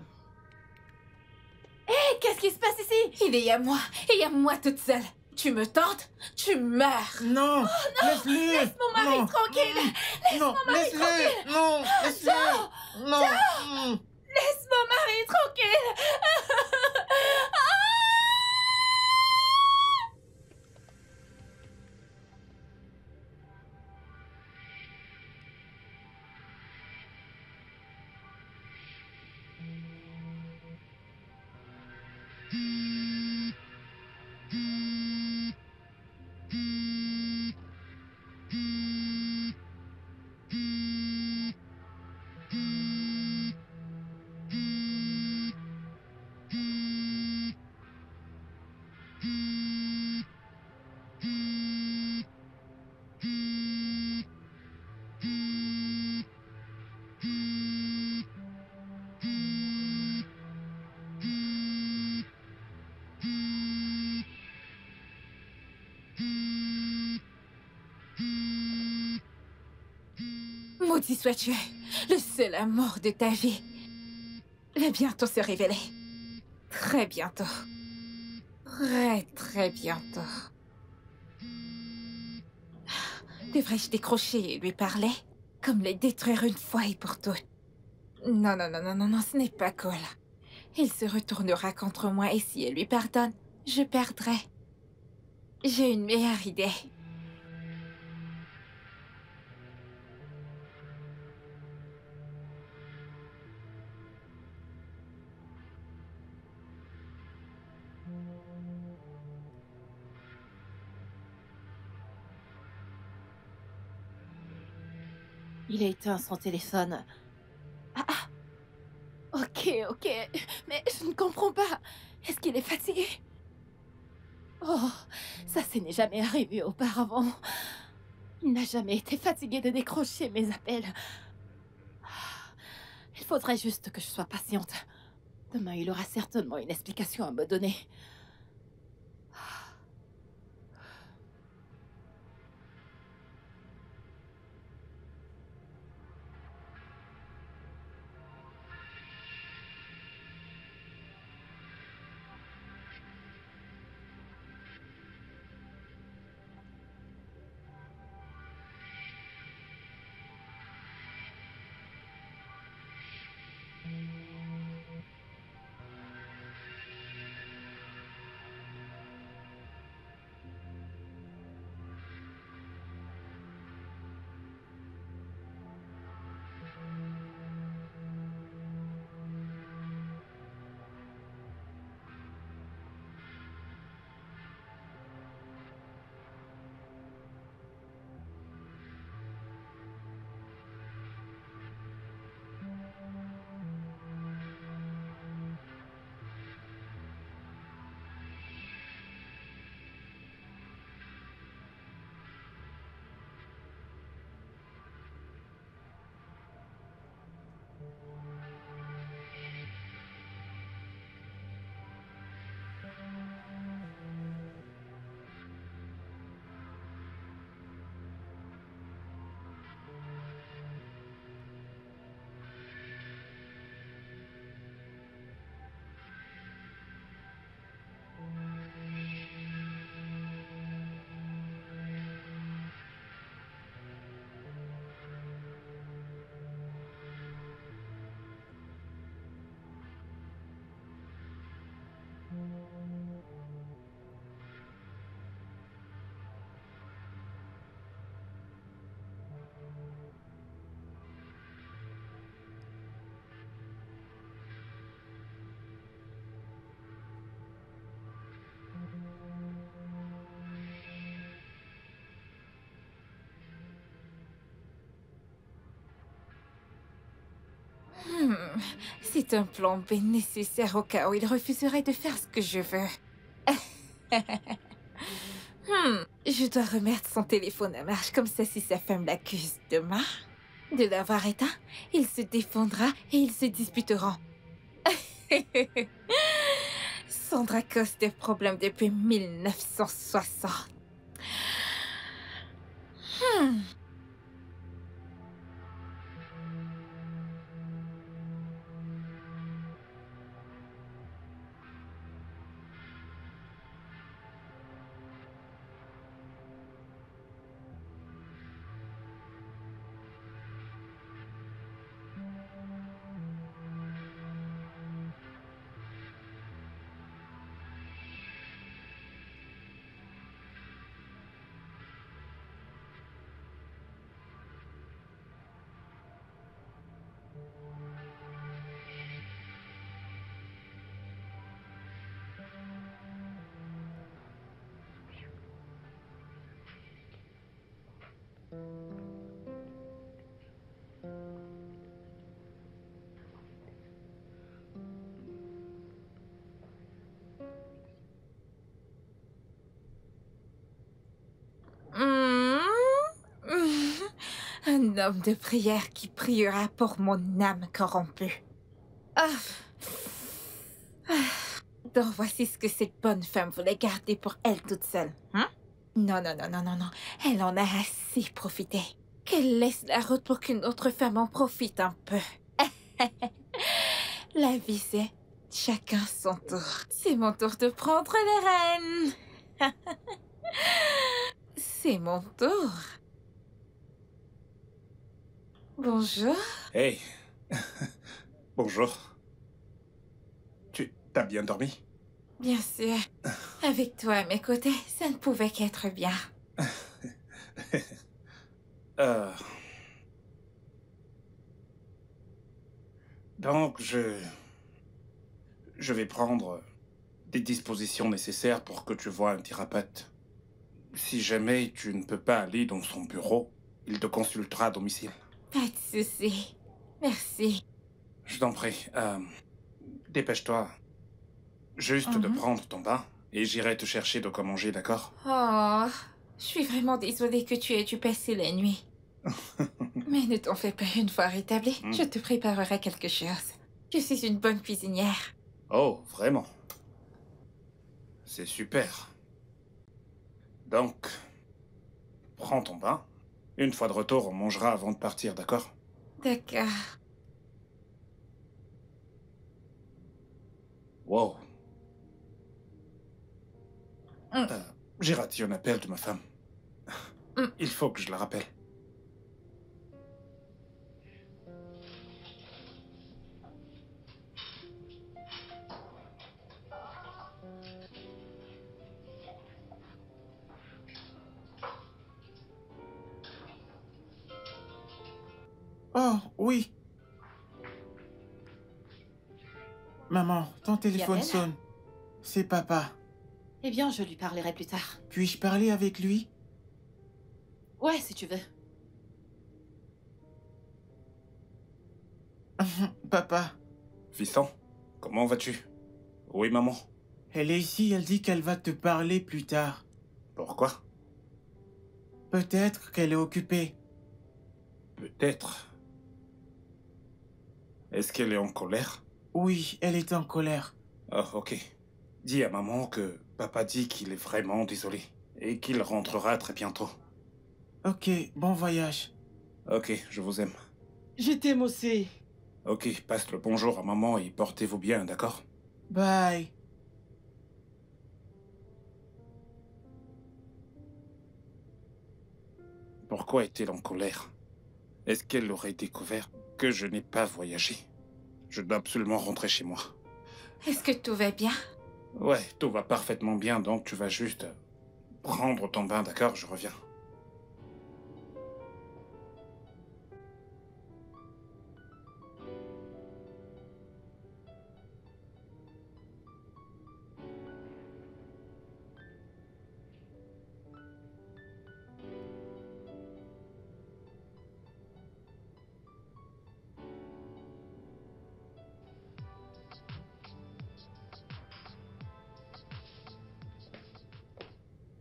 Hé, qu'est-ce qui se passe ici? Il est à moi, et à moi toute seule. Tu me tentes, tu meurs. Non, laisse-le. Laisse mon mari Non. tranquille. Non, laisse-le. Non, laisse-le. Non. Laisse mon mari tranquille. Maudit sois-tu, le seul amour de ta vie va bientôt se révéler. Très bientôt. Très bientôt. Devrais-je décrocher et lui parler? Comme les détruire une fois et pour toutes. Non, ce n'est pas cool. Il se retournera contre moi et si elle lui pardonne, je perdrai. J'ai une meilleure idée. Il a éteint son téléphone. Ah. Ok. Mais je ne comprends pas. Est-ce qu'il est fatigué? Oh, ça n'est jamais arrivé auparavant. Il n'a jamais été fatigué de décrocher mes appels. Il faudrait juste que je sois patiente. Demain, il aura certainement une explication à me donner. C'est un plan B nécessaire au cas où il refuserait de faire ce que je veux. Je dois remettre son téléphone à marche comme ça si sa femme l'accuse demain de l'avoir éteint. Il se défendra et ils se disputeront. Sandra cause des problèmes depuis 1960. Un homme de prière qui priera pour mon âme corrompue. Donc voici ce que cette bonne femme voulait garder pour elle toute seule. Non. Elle en a assez profité. qu'elle laisse la route pour qu'une autre femme en profite un peu. La vie, c'est chacun son tour. C'est mon tour de prendre les rênes. C'est mon tour. Bonjour. Hey. Bonjour. T'as bien dormi? Bien sûr. Avec toi à mes côtés, ça ne pouvait qu'être bien. Donc, je vais prendre des dispositions nécessaires pour que tu vois un thérapeute. Si jamais tu ne peux pas aller dans son bureau, il te consultera à domicile. Pas de souci. Merci. Je t'en prie. Dépêche-toi. Juste de prendre ton bain et j'irai te chercher de quoi manger, d'accord? Oh, je suis vraiment désolée que tu aies dû passer la nuit. Mais ne t'en fais pas, une fois rétabli, je te préparerai quelque chose. Je suis une bonne cuisinière. Oh, vraiment? C'est super. Donc, prends ton bain. Une fois de retour, on mangera avant de partir, d'accord? D'accord. Wow. J'ai raté un appel de ma femme. Il faut que je la rappelle. Oh, oui. Maman, ton téléphone Gabriel? sonne. C'est papa. Eh bien, je lui parlerai plus tard. Puis-je parler avec lui? Ouais, si tu veux. Papa, Fiston, comment vas-tu? Oui, maman. elle est ici, elle dit qu'elle va te parler plus tard. Pourquoi? Peut-être qu'elle est occupée. Peut-être. Est-ce qu'elle est en colère? Oui, elle est en colère. Ah, ok. Dis à maman que papa dit qu'il est vraiment désolé et qu'il rentrera très bientôt. Ok, bon voyage. Ok, je vous aime. Je t'aime aussi. Ok, passe le bonjour à maman et portez-vous bien, d'accord? Bye. Pourquoi est-elle en colère? Est-ce qu'elle aurait découvert que je n'ai pas voyagé? Je dois absolument rentrer chez moi. Est-ce que tout va bien? Ouais, tout va parfaitement bien, donc tu vas juste prendre ton bain, d'accord? Je reviens.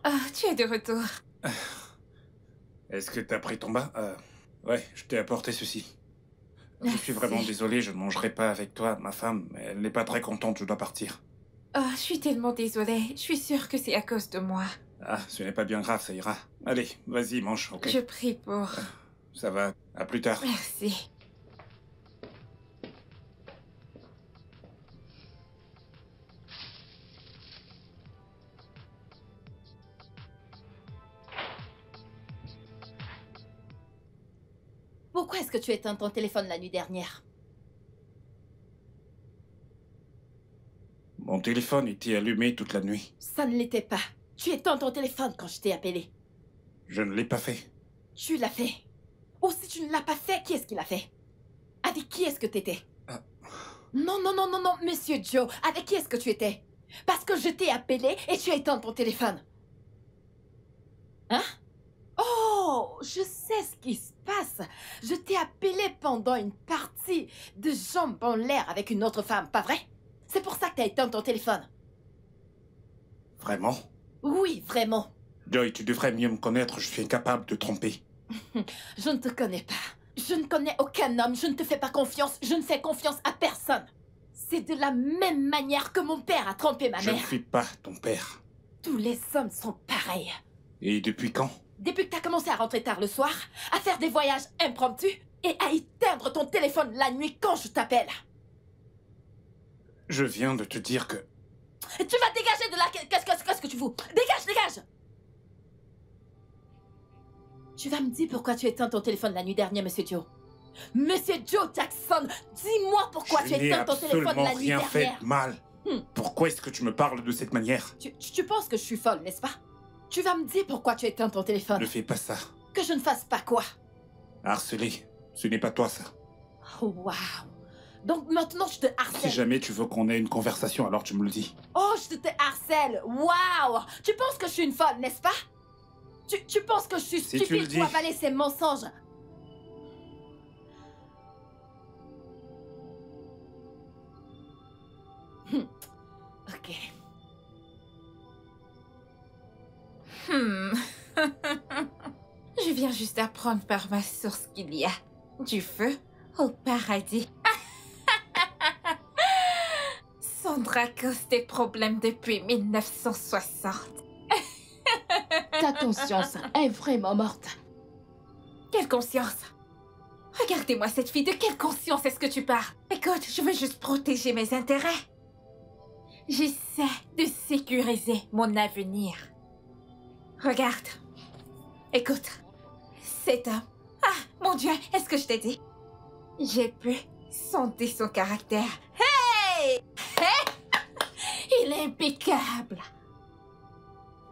Ah, tu es de retour. Est-ce que t'as pris ton bain? Ouais, je t'ai apporté ceci. Je suis vraiment Merci. désolé, je ne mangerai pas avec toi, ma femme. Elle n'est pas très contente, je dois partir. Oh, je suis tellement désolée. Je suis sûre que c'est à cause de moi. Ah, ce n'est pas bien grave, ça ira. Allez, vas-y, mange, ok? Je prie pour... Ça va, à plus tard. Merci. Pourquoi est-ce que tu éteins ton téléphone la nuit dernière? Mon téléphone était allumé toute la nuit. Ça ne l'était pas. Tu éteins ton téléphone quand je t'ai appelé. Je ne l'ai pas fait. Tu l'as fait. Ou si tu ne l'as pas fait, qui est-ce qui l'a fait? Avec qui est-ce que t'étais? Non, non, non, non, non, Monsieur Joe. Avec qui est-ce que tu étais? Parce que je t'ai appelé et tu as éteint ton téléphone. Hein? Oh, je sais ce qui se passe. Je t'ai appelé pendant une partie de jambes en l'air avec une autre femme, pas vrai? C'est pour ça que t'as éteint ton téléphone. Vraiment? Oui, vraiment. Joy, tu devrais mieux me connaître, je suis incapable de tromper. Je ne te connais pas. Je ne connais aucun homme, je ne te fais pas confiance, je ne fais confiance à personne. C'est de la même manière que mon père a trompé ma Je ne mère. suis pas ton père. Tous les hommes sont pareils. Et depuis quand? Depuis que t'as commencé à rentrer tard le soir, à faire des voyages impromptus et à éteindre ton téléphone la nuit quand je t'appelle. Je viens de te dire que... Tu vas dégager de là. Qu'est-ce que tu fous? Dégage, dégage! Tu vas me dire pourquoi tu éteins ton téléphone la nuit dernière, Monsieur Joe. Monsieur Joe Jackson, dis-moi pourquoi tu éteins ton téléphone la nuit rien dernière. fait de mal. Pourquoi est-ce que tu me parles de cette manière? Tu penses que je suis folle, n'est-ce pas? Tu vas me dire pourquoi tu éteins ton téléphone. Ne fais pas ça. Que je ne fasse pas quoi? Harceler, ce n'est pas toi ça. Oh, waouh. Donc maintenant je te Si harcèle. jamais tu veux qu'on ait une conversation, alors tu me le dis. Oh, je te harcèle. Waouh. Tu penses que je suis une folle, n'est-ce pas? Tu penses que je suis Si tu le stupide dis. pour avaler ces mensonges? Ok. Je viens juste d'apprendre par ma source qu'il y a du feu au paradis. Sandra cause des problèmes depuis 1960. Ta conscience est vraiment morte. Quelle conscience? Regardez-moi cette fille, de quelle conscience est-ce que tu parles? Écoute, je veux juste protéger mes intérêts. J'essaie de sécuriser mon avenir. Regarde. Écoute. Cet homme. Ah, mon Dieu, est-ce que je t'ai dit? J'ai pu sonder son caractère. Hey! Il est impeccable.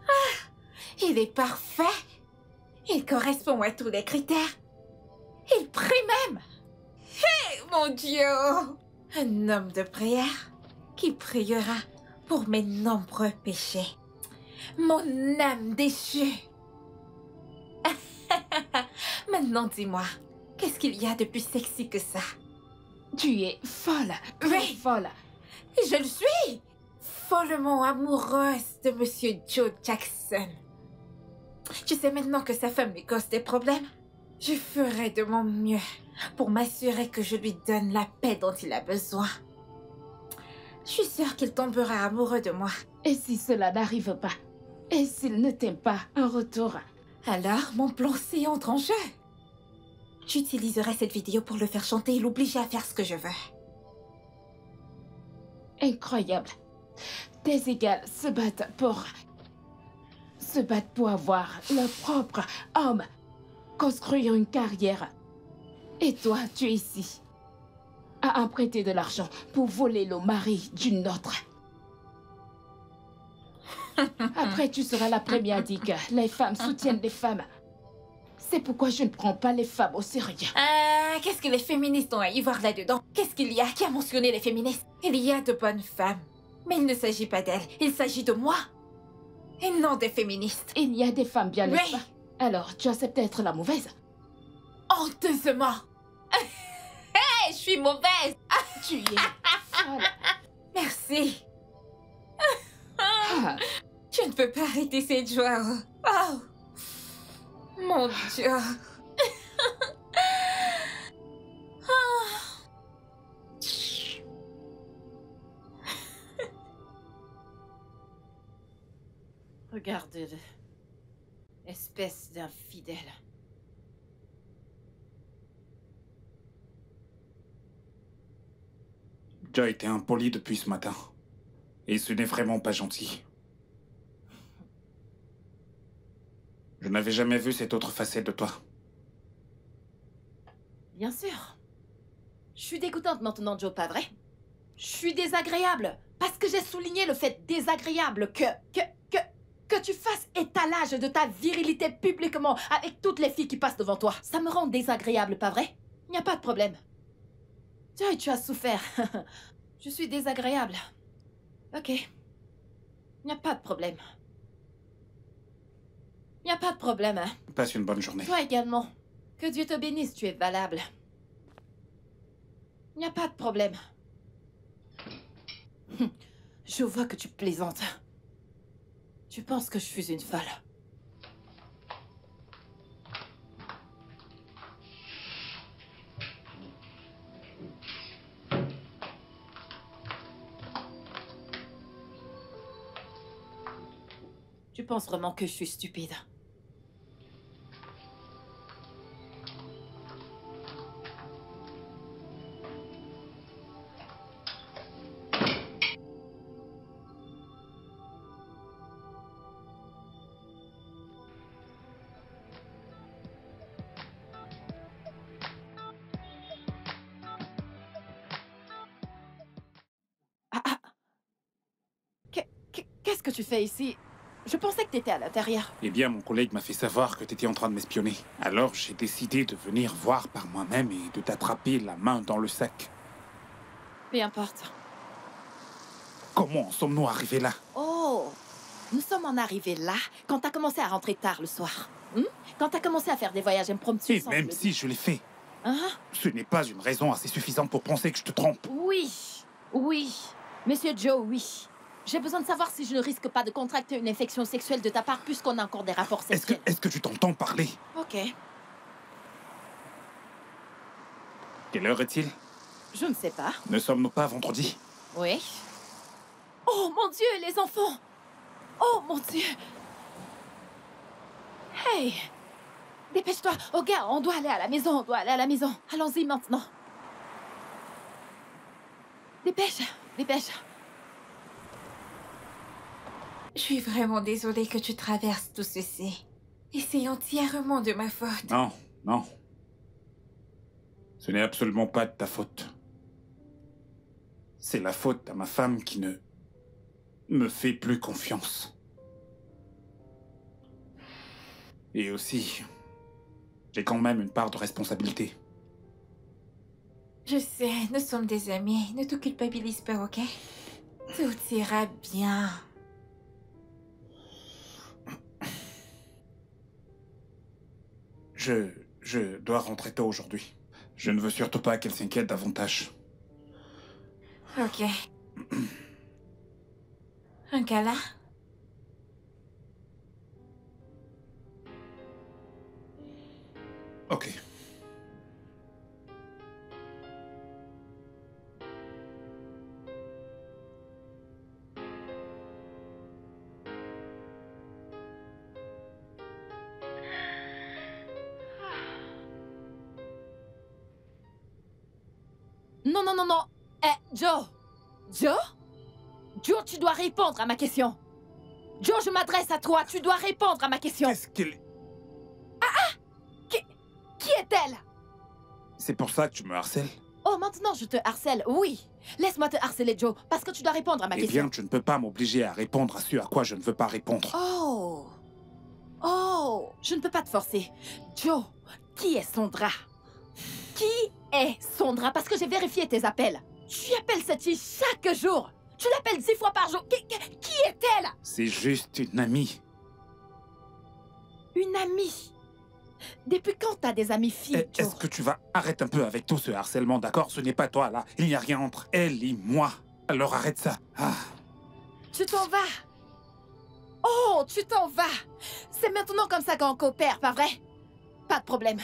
Ah, il est parfait. Il correspond à tous les critères. Il prie même. Hey, mon Dieu! Un homme de prière qui priera pour mes nombreux péchés. Mon âme déchue. Maintenant, dis-moi, qu'est-ce qu'il y a de plus sexy que ça? Tu es folle. Très Oui. folle. Je le suis! Follement amoureuse de Monsieur Joe Jackson. Tu sais maintenant que sa femme lui cause des problèmes? Je ferai de mon mieux pour m'assurer que je lui donne la paix dont il a besoin. Je suis sûre qu'il tombera amoureux de moi. Et si cela n'arrive pas? Et s'il ne t'aime pas en retour? Alors, mon plan C entre en jeu. J'utiliserai cette vidéo pour le faire chanter et l'obliger à faire ce que je veux. Incroyable. Tes égales se battent pour avoir leur propre homme, construire une carrière. Et toi, tu es ici, à emprunter de l'argent pour voler le mari d'une autre. Après, tu seras la première à dire que les femmes soutiennent les femmes. C'est pourquoi je ne prends pas les femmes au sérieux. Qu'est-ce que les féministes ont à y voir là-dedans? Qu'est-ce qu'il y a qui a mentionné les féministes? Il y a de bonnes femmes. Mais il ne s'agit pas d'elles, il s'agit de moi. Et non des féministes. Il y a des femmes bien, n'est-ce Oui. pas? Alors, tu acceptes d'être la mauvaise? Honteusement. Hey, je suis mauvaise. Tu es folle. Merci. Ah, Je ne peux pas arrêter cette joie. Oh. Mon Dieu. Regardez-le. Espèce d'infidèle. Tu as été impoli depuis ce matin. Et ce n'est vraiment pas gentil. Je n'avais jamais vu cette autre facette de toi. Bien sûr. Je suis dégoûtante maintenant, Joe, pas vrai? Je suis désagréable. Parce que j'ai souligné le fait désagréable que tu fasses étalage de ta virilité publiquement avec toutes les filles qui passent devant toi. Ça me rend désagréable, pas vrai? Il n'y a pas de problème. Tu as souffert. Je suis désagréable. Ok. Il n'y a pas de problème. Il n'y a pas de problème, hein. Passe une bonne journée. Toi également. Que Dieu te bénisse, tu es valable. Il n'y a pas de problème. Je vois que tu plaisantes. Tu penses que je suis une folle. Tu penses vraiment que je suis stupide? qu'est-ce que tu fais ici? Je pensais que t'étais à l'intérieur. Eh bien, mon collègue m'a fait savoir que t'étais en train de m'espionner. Alors, j'ai décidé de venir voir par moi-même et de t'attraper la main dans le sac. Peu importe. Comment en sommes-nous arrivés là? Oh! Nous sommes en arrivés là quand t'as commencé à rentrer tard le soir. Quand t'as commencé à faire des voyages impromptus. Et même si je l'ai fait, Hein? ce n'est pas une raison assez suffisante pour penser que je te trompe. Oui. Oui. Monsieur Joe, oui. J'ai besoin de savoir si je ne risque pas de contracter une infection sexuelle de ta part puisqu'on a encore des rapports sexuels. Est-ce que tu t'entends parler? Ok. Quelle heure est-il? Je ne sais pas. Ne sommes-nous pas vendredi? Oui. Oh mon Dieu, les enfants! Oh mon Dieu! Hey! Dépêche-toi! Oh gars, on doit aller à la maison, on doit aller à la maison. Allons-y maintenant. Dépêche, dépêche. Je suis vraiment désolée que tu traverses tout ceci. Et c'est entièrement de ma faute. Non, non. Ce n'est absolument pas de ta faute. C'est la faute à ma femme qui ne me fait plus confiance. Et aussi, j'ai quand même une part de responsabilité. Je sais, nous sommes des amis. Ne te culpabilise pas, ok? Tout ira bien. Je dois rentrer tôt aujourd'hui. Je ne veux surtout pas qu'elle s'inquiète davantage. Ok. Un câlin? Ok. Non, non, non, non. Joe! Joe? Joe, tu dois répondre à ma question. Joe, je m'adresse à toi. Tu dois répondre à ma question. Qu'est-ce qu'elle... Qui est-elle? C'est pour ça que tu me harcèles? Oh, maintenant je te harcèle, oui. Laisse-moi te harceler, Joe, parce que tu dois répondre à ma Eh question. bien, tu ne peux pas m'obliger à répondre à ce à quoi je ne veux pas répondre. Oh! Oh! Je ne peux pas te forcer. Joe, qui est Sondra? Qui est Sondra? Parce que j'ai vérifié tes appels. Tu appelles cette fille chaque jour. Tu l'appelles 10 fois par jour. Qui est-elle? C'est juste une amie. Une amie. Depuis quand t'as des amies filles, Joe? Est-ce que tu vas arrêter un peu avec tout ce harcèlement, d'accord? Ce n'est pas toi, là. Il n'y a rien entre elle et moi. Alors arrête ça. Ah. Tu t'en vas. Oh, tu t'en vas. C'est maintenant comme ça qu'on coopère, pas vrai? Pas de problème.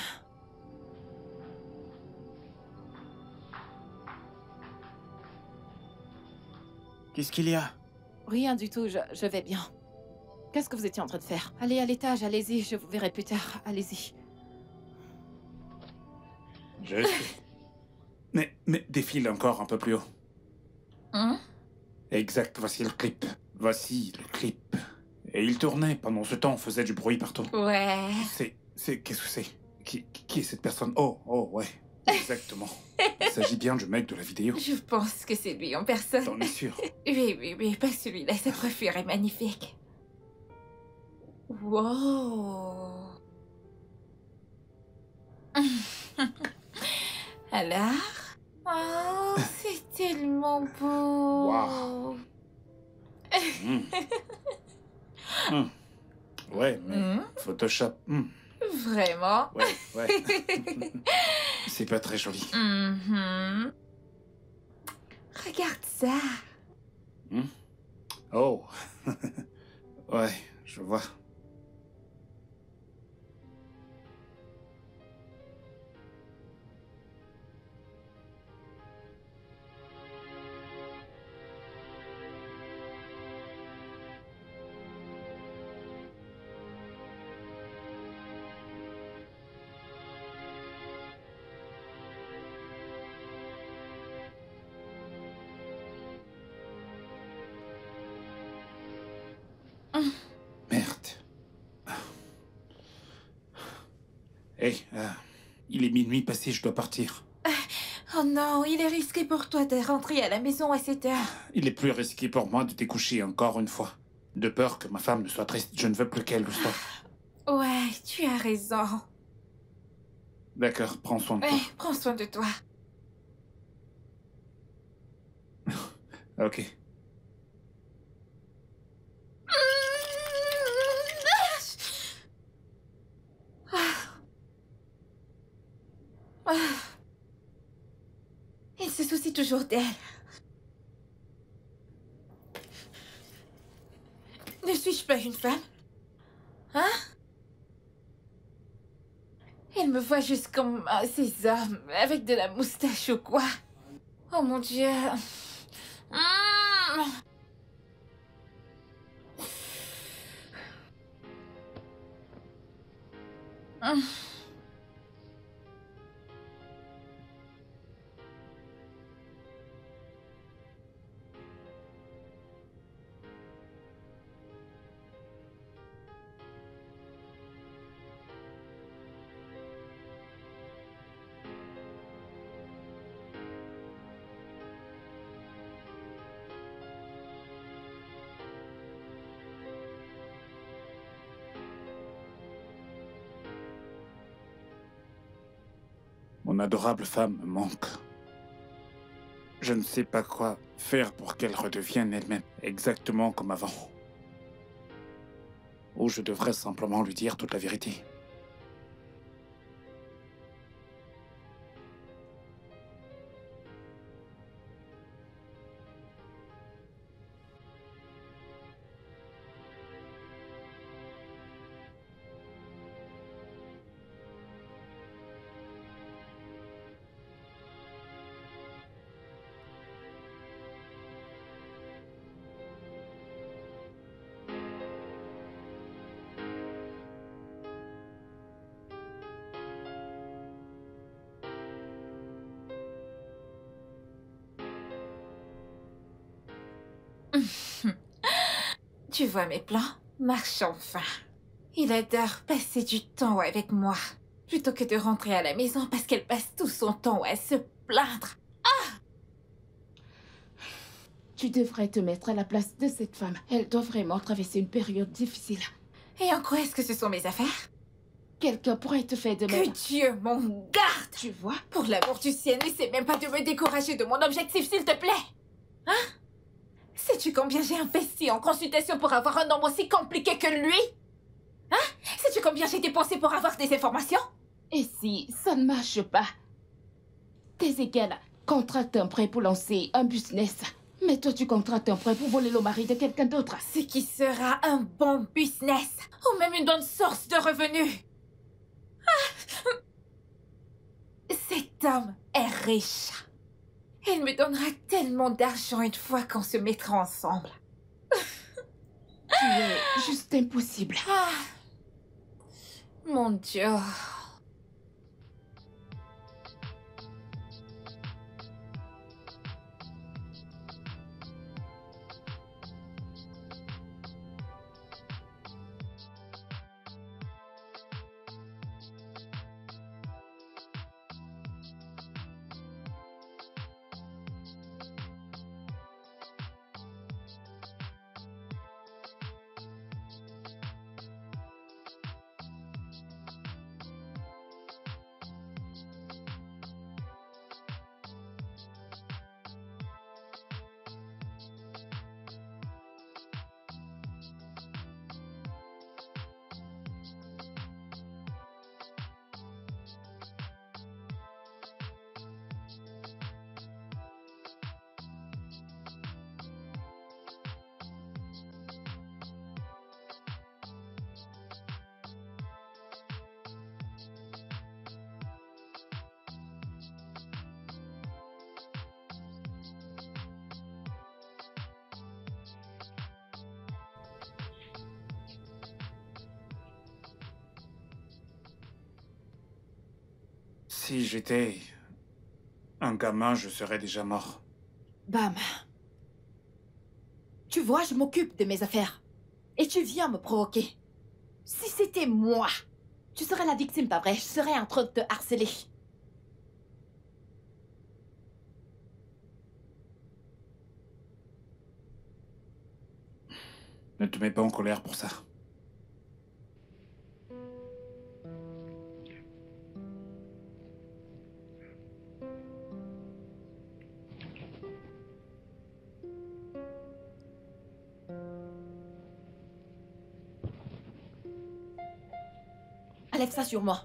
Qu'est-ce qu'il y a? Rien du tout, je vais bien. Qu'est-ce que vous étiez en train de faire? Allez à l'étage, allez-y, je vous verrai plus tard. Allez-y. Je sais. Mais défile encore un peu plus haut. Hein? Exact, voici le clip. Voici le clip. Et il tournait. Pendant ce temps, on faisait du bruit partout. Ouais. Qu'est-ce que c'est? Qui est cette personne? Oh, ouais. Exactement. Il s'agit bien du mec de la vidéo. Je pense que c'est lui en personne. T'en es sûr? Oui, pas celui-là. Sa coiffure est magnifique. Wow. Alors? Oh, c'est tellement beau. Wow. Ouais, mais Photoshop. Vraiment? Ouais. C'est pas très joli. Regarde ça. Oh. Ouais, je vois. Merde. Hey, il est minuit passé, je dois partir. Oh non, il est risqué pour toi de rentrer à la maison à cette heure. Il est plus risqué pour moi de découcher encore une fois. De peur que ma femme ne soit triste, je ne veux plus qu'elle le soit. Ouais, tu as raison. D'accord, prends soin de toi. Ouais, prends soin de toi. Ok. Il se soucie toujours d'elle. Ne suis-je pas une femme? Hein? Elle me voit juste comme ces hommes, avec de la moustache ou quoi. Oh mon Dieu. Mmh. Mmh. Mon adorable femme me manque. Je ne sais pas quoi faire pour qu'elle redevienne elle-même, exactement comme avant. Ou je devrais simplement lui dire toute la vérité. Tu vois mes plans? Marche enfin. Il adore passer du temps avec moi, plutôt que de rentrer à la maison parce qu'elle passe tout son temps à se plaindre. Tu devrais te mettre à la place de cette femme. Elle doit vraiment traverser une période difficile. Et en quoi est-ce que ce sont mes affaires? Quelqu'un pourrait te faire de Que même. Dieu m'en garde! Tu vois? Pour l'amour du ciel, n'essaie même pas de me décourager de mon objectif, s'il te plaît! Hein? Sais-tu combien j'ai investi en consultation pour avoir un nombre aussi compliqué que lui? Hein? Sais-tu combien j'ai dépensé pour avoir des informations? Et si ça ne marche pas? Tes égales contractent un prêt pour lancer un business. Mais toi, tu contractes un prêt pour voler le mari de quelqu'un d'autre. Ce qui sera un bon business, ou même une bonne source de revenus. Ah! Cet homme est riche. Il me donnera tellement d'argent une fois qu'on se mettra ensemble. Tu es juste impossible. Ah! Mon Dieu. Si j'étais un gamin, je serais déjà mort. Bam. Tu vois, je m'occupe de mes affaires. Et tu viens me provoquer. Si c'était moi, tu serais la victime, pas vrai? Je serais en train de te harceler. Ne te mets pas en colère pour ça. Enlève ça sur moi.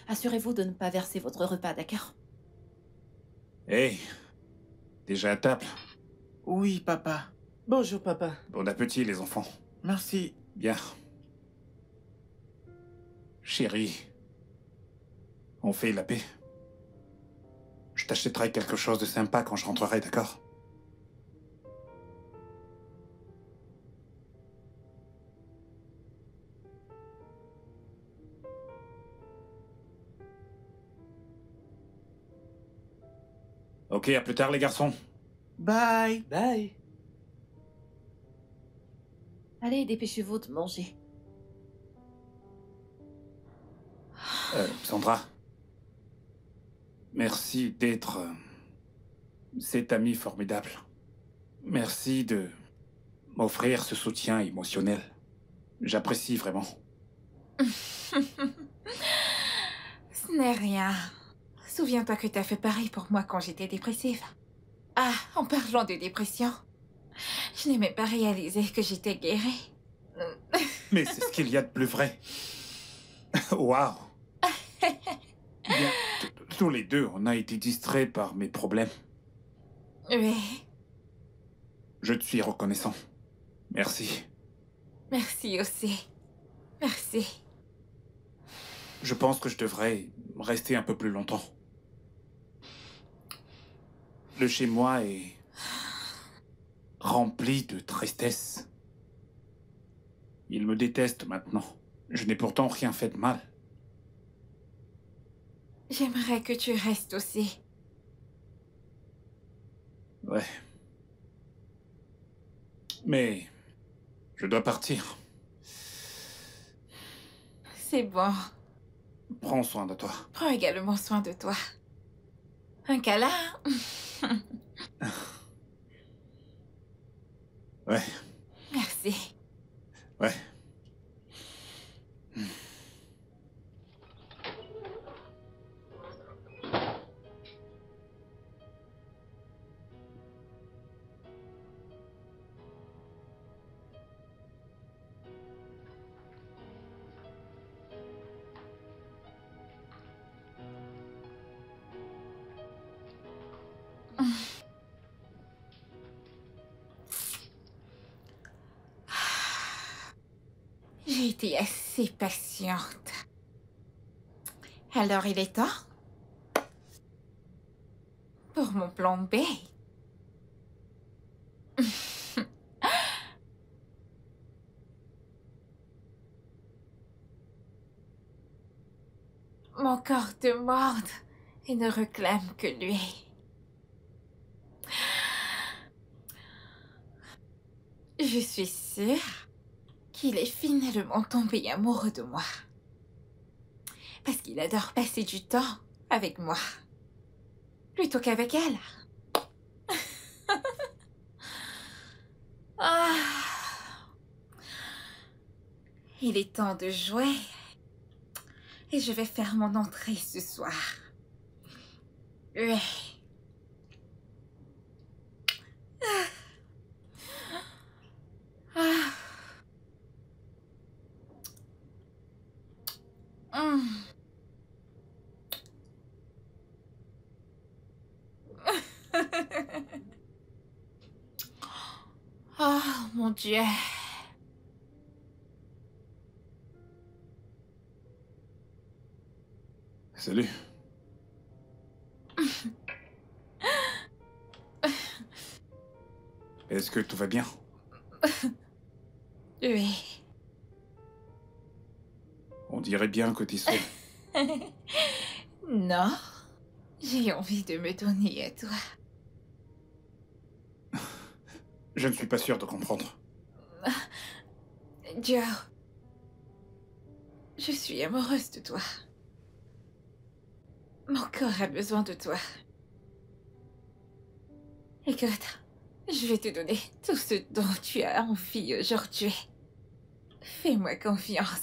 Assurez-vous de ne pas verser votre repas, d'accord? Hey, déjà à table. Oui, papa. Bonjour, papa. Bon appétit, les enfants. Merci. Bien. Chérie, on fait la paix. Je t'achèterai quelque chose de sympa quand je rentrerai, d'accord? Ok, à plus tard, les garçons. Bye. Bye. Allez, dépêchez-vous de manger. Sandra. Merci d'être cet ami formidable. Merci de m'offrir ce soutien émotionnel. J'apprécie vraiment. Ce n'est rien. Souviens-toi que t'as fait pareil pour moi quand j'étais dépressive. Ah, en parlant de dépression, je n'ai même pas réalisé que j'étais guérie. Mais c'est ce qu'il y a de plus vrai. Waouh. Bien, tous les deux, on a été distraits par mes problèmes. Oui, Je te suis reconnaissant. Merci. merci aussi. Merci. Je pense que je devrais rester un peu plus longtemps. Le chez-moi est rempli de tristesse. Il me déteste maintenant. Je n'ai pourtant rien fait de mal. J'aimerais que tu restes aussi. Ouais. Mais je dois partir. C'est bon. Prends soin de toi. Prends également soin de toi. Un câlin? Ouais, Merci. ouais. J'ai été assez patiente. Alors il est temps pour mon plan B. Mon corps demande et ne réclame que lui. Je suis sûre qu'il est finalement tombé amoureux de moi. Parce qu'il adore passer du temps avec moi. Plutôt qu'avec elle. Ah. Il est temps de jouer. Et je vais faire mon entrée ce soir. Oui. Ah. Hum. Oh mon Dieu. Salut. Est-ce que tout va bien? Oui. On dirait bien que t'es seul. Non. J'ai envie de me donner à toi. Je ne suis pas sûr de comprendre. Joe, je suis amoureuse de toi. Mon corps a besoin de toi. Écoute, je vais te donner tout ce dont tu as envie aujourd'hui. Fais-moi confiance.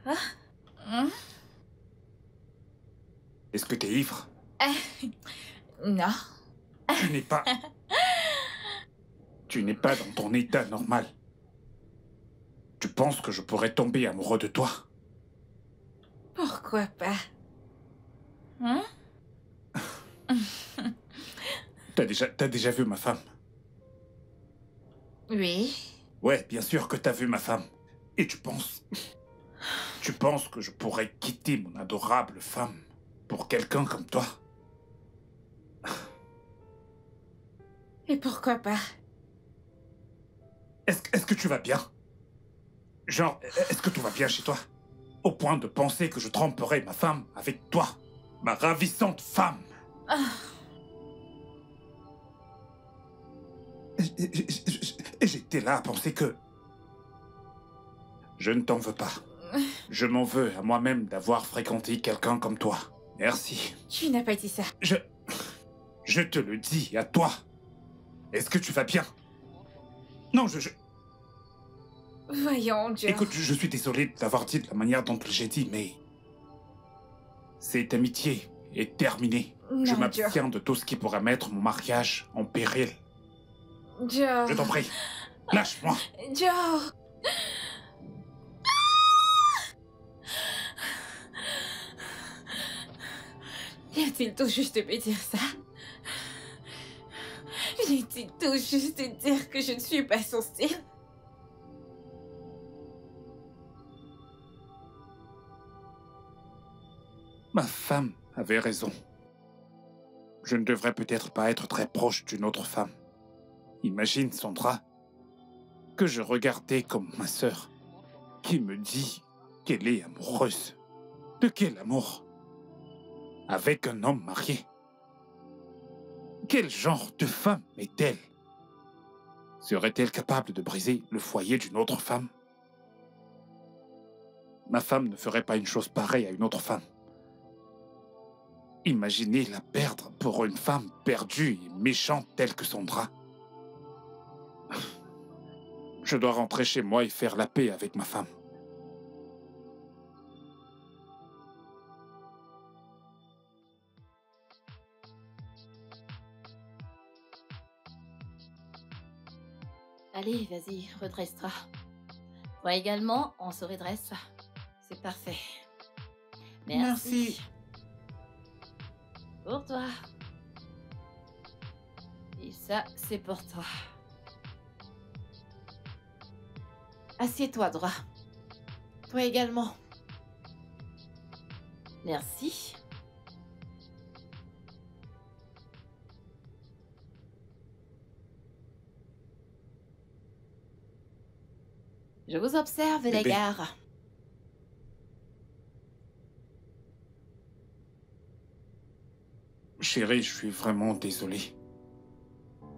Hein? Est-ce que t'es ivre? Non. Tu n'es pas... Tu n'es pas dans ton état normal. Tu penses que je pourrais tomber amoureux de toi? Pourquoi pas? Hein? T'as déjà vu ma femme? Oui. Ouais, bien sûr que t'as vu ma femme. Et tu penses... Tu penses que je pourrais quitter mon adorable femme pour quelqu'un comme toi? Et pourquoi pas? Est-ce que tu vas bien? Genre, est-ce que tout va bien chez toi? Au point de penser que je tromperai ma femme avec toi, ma ravissante femme. Et j'étais là à penser que... Je ne t'en veux pas. Je m'en veux à moi-même d'avoir fréquenté quelqu'un comme toi. Merci. Tu n'as pas dit ça. Je te le dis à toi. Est-ce que tu vas bien? Non, Voyons, Joe. Écoute, je suis désolé de l'avoir dit de la manière dont j'ai dit, mais... Cette amitié est terminée. Je Non, m'abstiens de tout ce qui pourrait mettre mon mariage en péril. Joe. Je t'en prie, lâche-moi. Joe. Vient-il tout juste de me dire ça? Vient-il tout juste de dire que je ne suis pas son style? Ma femme avait raison. Je ne devrais peut-être pas être très proche d'une autre femme. Imagine, Sandra, que je regardais comme ma sœur, qui me dit qu'elle est amoureuse. De quel amour? Avec un homme marié. Quel genre de femme est-elle? Serait-elle capable de briser le foyer d'une autre femme? Ma femme ne ferait pas une chose pareille à une autre femme. Imaginez la perdre pour une femme perdue et méchante telle que Sandra. Je dois rentrer chez moi et faire la paix avec ma femme. Allez, vas-y, redresse-toi. Toi également, on se redresse. C'est parfait. Merci. Pour toi. Et ça, c'est pour toi. Assieds-toi droit. Toi également. Merci. Je vous observe, les Bébé. gars. Chérie, je suis vraiment désolé.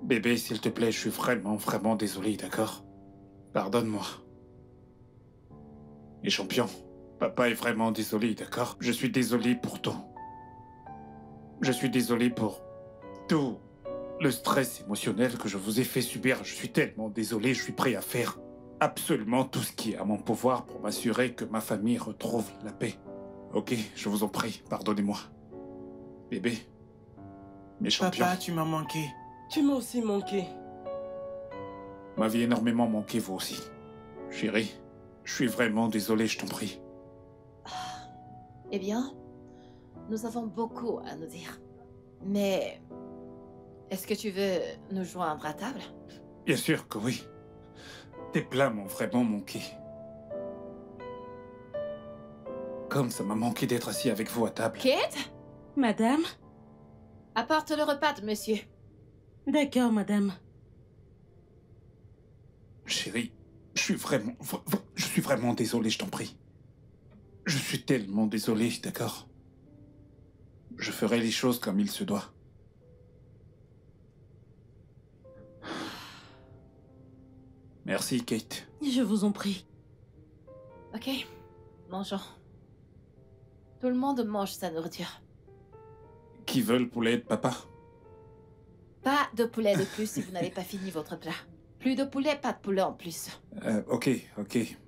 Bébé, s'il te plaît, je suis vraiment désolé, d'accord? Pardonne-moi. Et champion, papa est vraiment désolé, d'accord? Je suis désolé pour tout. Je suis désolé pour tout le stress émotionnel que je vous ai fait subir. Je suis tellement désolé, je suis prêt à faire absolument tout ce qui est à mon pouvoir pour m'assurer que ma famille retrouve la paix. Ok, je vous en prie, pardonnez-moi. Bébé, mes champions, Papa, tu m'as manqué. Tu m'as aussi manqué. m'avez énormément manqué vous aussi. Chérie, je suis vraiment désolé, je t'en prie. Eh bien, nous avons beaucoup à nous dire. Mais, est-ce que tu veux nous joindre à table? Bien sûr que oui. Tes plats m'ont vraiment manqué. Comme ça m'a manqué d'être assis avec vous à table. Kate, Madame? apporte le repas de monsieur. D'accord, madame. Chérie, je suis vraiment désolé, je t'en prie. Je suis tellement désolé, d'accord? Je ferai les choses comme il se doit. Merci, Kate. Je vous en prie. Ok, mangeons. Tout le monde mange sa nourriture. Qui veut le poulet de papa? Pas de poulet de plus si vous n'avez pas fini votre plat. Plus de poulet, pas de poulet en plus. Ok,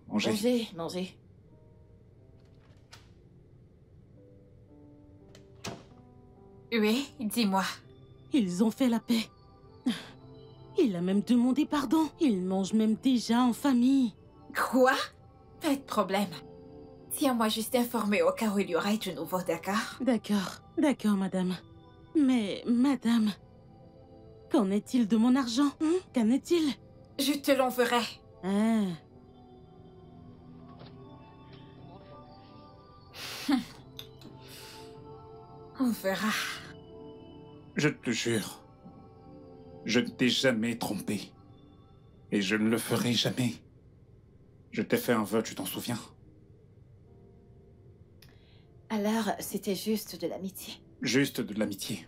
mangez. Mangez, mangez. Oui, dis-moi. Ils ont fait la paix. Il a même demandé pardon. Ils mangent même déjà en famille. Quoi? Pas de problème. Tiens-moi juste informé au cas où il y aurait du nouveau, d'accord? D'accord, madame. Mais, madame, qu'en est-il de mon argent? Qu'en est-il? Je te l'enverrai. Ah. On verra. Je te jure, je ne t'ai jamais trompé. Et je ne le ferai jamais. Je t'ai fait un vœu, tu t'en souviens? Alors, c'était juste de l'amitié. Juste de l'amitié.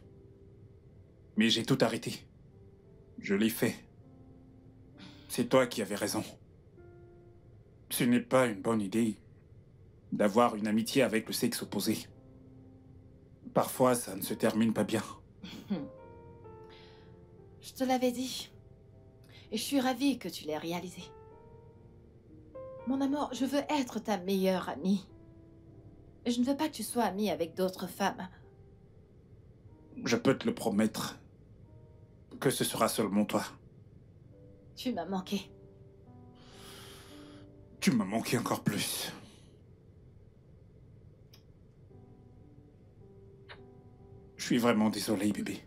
Mais j'ai tout arrêté. Je l'ai fait. C'est toi qui avais raison. Ce n'est pas une bonne idée d'avoir une amitié avec le sexe opposé. Parfois, ça ne se termine pas bien. Je te l'avais dit. Et je suis ravie que tu l'aies réalisé. Mon amour, je veux être ta meilleure amie. Et je ne veux pas que tu sois amie avec d'autres femmes. Je peux te le promettre que ce sera seulement toi. Tu m'as manqué. Tu m'as manqué encore plus. Je suis vraiment désolé, bébé.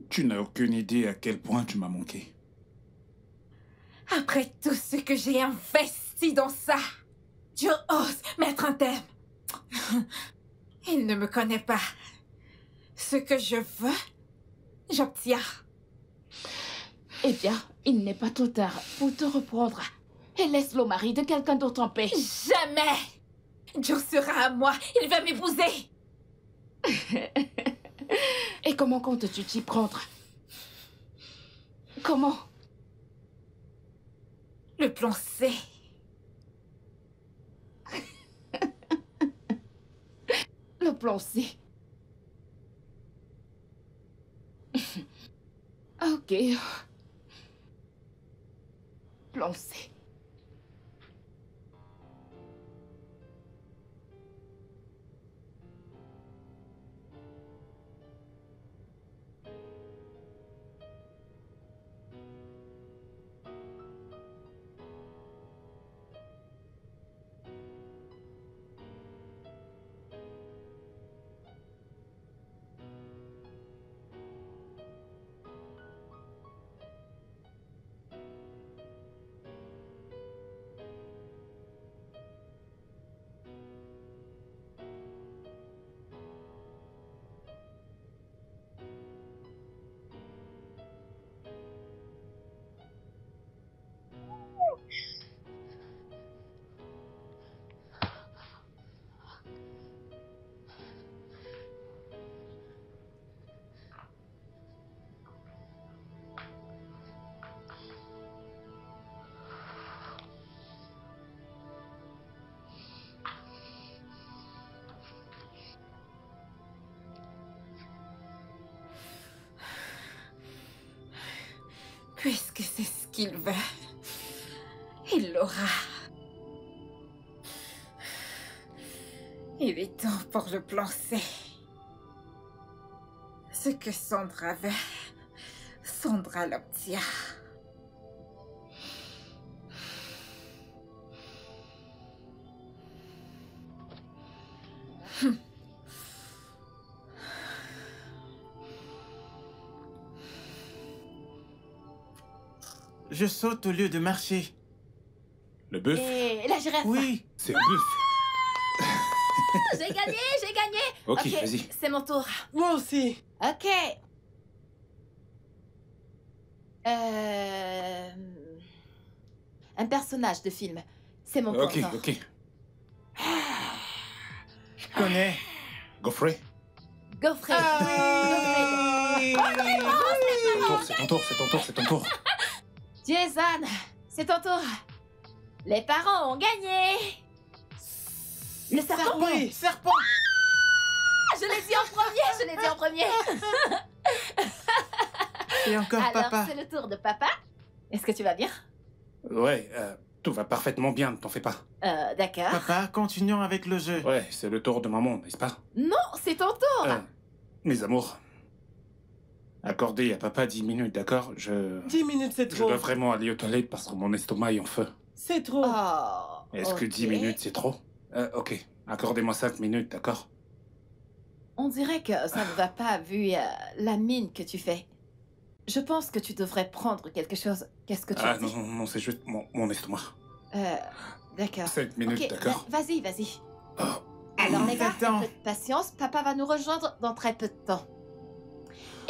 Tu n'as aucune idée à quel point tu m'as manqué. Après tout ce que j'ai investi dans ça, tu oses mettre un terme. Il ne me connaît pas. Ce que je veux, j'obtiens. Eh bien, il n'est pas trop tard pour te reprendre. Et laisse le mari de quelqu'un d'autre en paix. Jamais! Joe sera à moi. Il va m'épouser. Et comment comptes-tu t'y prendre? Comment? Le plan C. Le plan C. Ok. Plan C. Puisque c'est ce qu'il veut, il l'aura. Il est temps pour le plan C. Ce que Sandra veut, Sandra l'obtient. Je saute au lieu de marcher. Le bœuf? Et la girafe. Oui. C'est un bœuf. J'ai gagné, j'ai gagné. Ok, vas-y. C'est mon tour. Moi aussi. Ok. Un personnage de film. C'est mon Ok, tour. ok. Je connais. Godfrey? Gaufret. C'est ton tour, c'est ton tour, c'est ton tour. Jason, c'est ton tour. Les parents ont gagné. Le serpent. Oui, serpent. Je l'ai dit en premier, je l'ai dit en premier. Et encore Alors, papa. c'est le tour de papa. Est-ce que tu vas bien? Ouais, tout va parfaitement bien, ne t'en fais pas. D'accord. Papa, continuons avec le jeu. Ouais, c'est le tour de maman, n'est-ce pas? Non, c'est ton tour. Mes amours, accordez à papa 10 minutes, d'accord? 10 minutes, c'est Je trop. dois vraiment aller aux toilettes parce que mon estomac est en feu. C'est trop. Oh. Est-ce que 10 ok. minutes, c'est trop? Ok, accordez-moi 5 minutes, d'accord? On dirait que ça ne va pas vu la mine que tu fais. Je pense que tu devrais prendre quelque chose. Qu'est-ce que tu Ah dis? non, c'est juste mon estomac. D'accord. 5 minutes, Ok, d'accord? vas-y, vas-y. Oh. Alors les gars, Attends. un peu de patience, papa va nous rejoindre dans très peu de temps.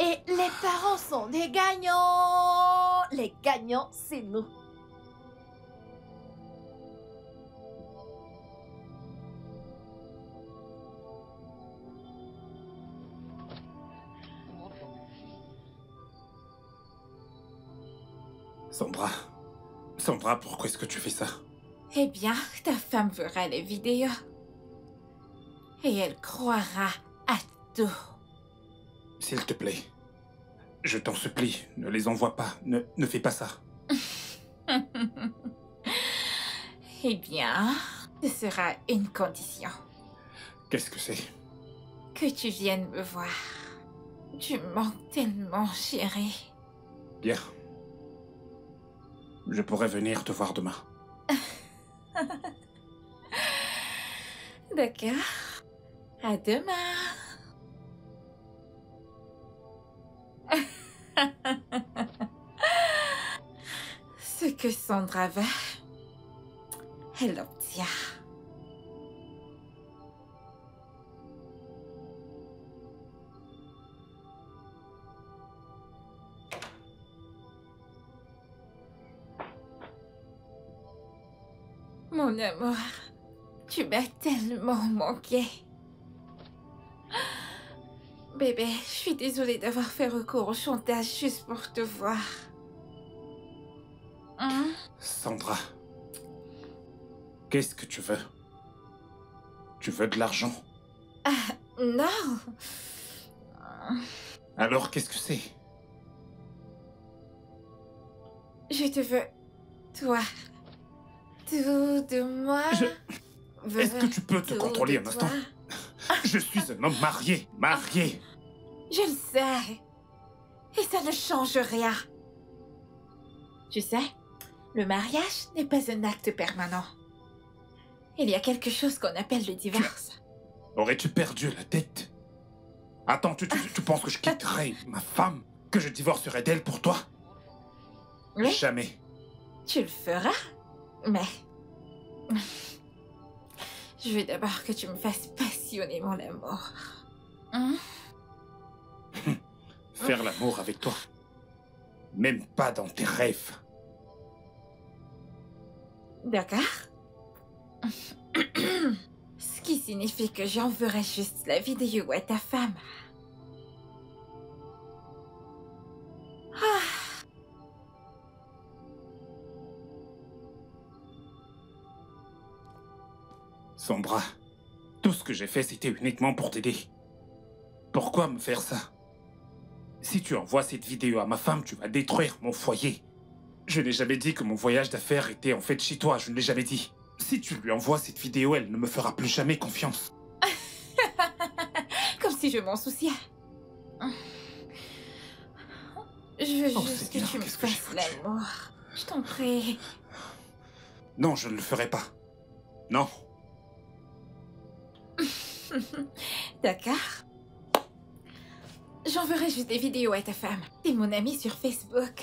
Et les parents sont des gagnants. Les gagnants, c'est nous. Sandra, pourquoi est-ce que tu fais ça? Eh bien, ta femme verra les vidéos. Et elle croira à tout. S'il te plaît, je t'en supplie, ne les envoie pas, ne fais pas ça. Eh bien, ce sera une condition. Qu'est-ce que c'est? Que tu viennes me voir. Tu me manques tellement, chérie. Bien. Je pourrais venir te voir demain. D'accord. À demain. Ce que Sandra veut, elle l'obtient. Mon amour, tu m'as tellement manqué. Bébé, je suis désolée d'avoir fait recours au chantage juste pour te voir. Hein? Sandra, qu'est-ce que tu veux? Tu veux de l'argent? Non. Alors qu'est-ce que c'est? Je te veux, toi. Tout de moi. Est-ce que tu peux te Tout contrôler de un instant? toi. Je suis un homme marié, marié. Je le sais. Et ça ne change rien. Tu sais, le mariage n'est pas un acte permanent. Il y a quelque chose qu'on appelle le divorce. Aurais-tu perdu la tête? Attends, tu penses que je quitterais ma femme? Que je divorcerais d'elle pour toi? Oui, Jamais. tu le feras, mais... Je veux d'abord que tu me fasses passionnément l'amour. Hein? Faire l'amour avec toi. Même pas dans tes rêves. D'accord. Ce qui signifie que j'enverrai juste la vidéo à ta femme. Ah. Sandra, tout ce que j'ai fait, c'était uniquement pour t'aider. Pourquoi me faire ça? Si tu envoies cette vidéo à ma femme, tu vas détruire mon foyer. Je n'ai jamais dit que mon voyage d'affaires était en fait chez toi, je ne l'ai jamais dit. Si tu lui envoies cette vidéo, elle ne me fera plus jamais confiance. Comme si je m'en souciais. Je veux Oh, juste que Seigneur, tu me qu'est-ce que j'ai fasses foutu? l'amour. Je t'en prie. Non, je ne le ferai pas. Non. D'accord. J'enverrai juste des vidéos à ta femme. T'es mon amie sur Facebook.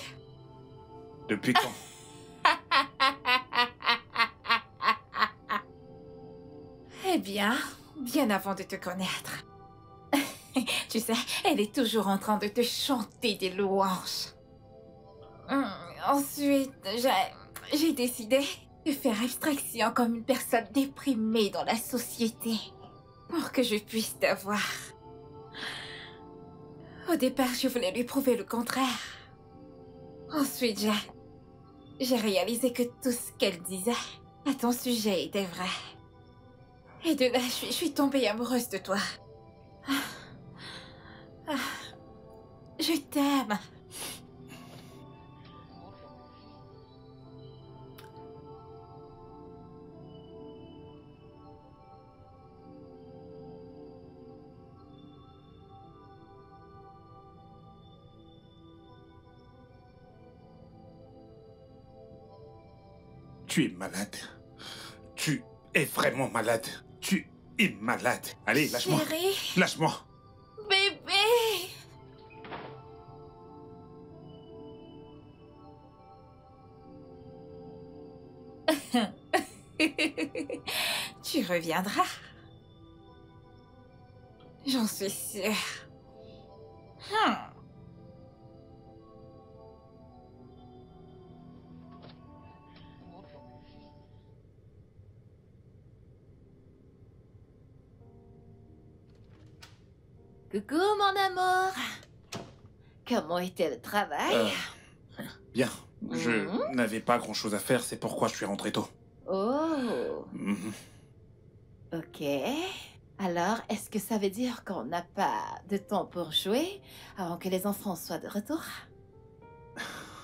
Depuis quand? Eh bien, bien avant de te connaître. Tu sais, elle est toujours en train de te chanter des louanges. Ensuite, j'ai décidé de faire abstraction comme une personne déprimée dans la société pour que je puisse t'avoir. Au départ, je voulais lui prouver le contraire. Ensuite, j'ai réalisé que tout ce qu'elle disait à ton sujet était vrai. Et de là, je suis tombée amoureuse de toi. Je t'aime. Tu es malade. Tu es vraiment malade. Tu es malade. Allez, lâche-moi. Chérie, Lâche-moi. bébé. Tu reviendras. J'en suis sûre. Coucou, mon amour. Comment était le travail? Bien. Je n'avais pas grand-chose à faire, c'est pourquoi je suis rentré tôt. Oh, Mhm. ok. Alors, est-ce que ça veut dire qu'on n'a pas de temps pour jouer avant que les enfants soient de retour?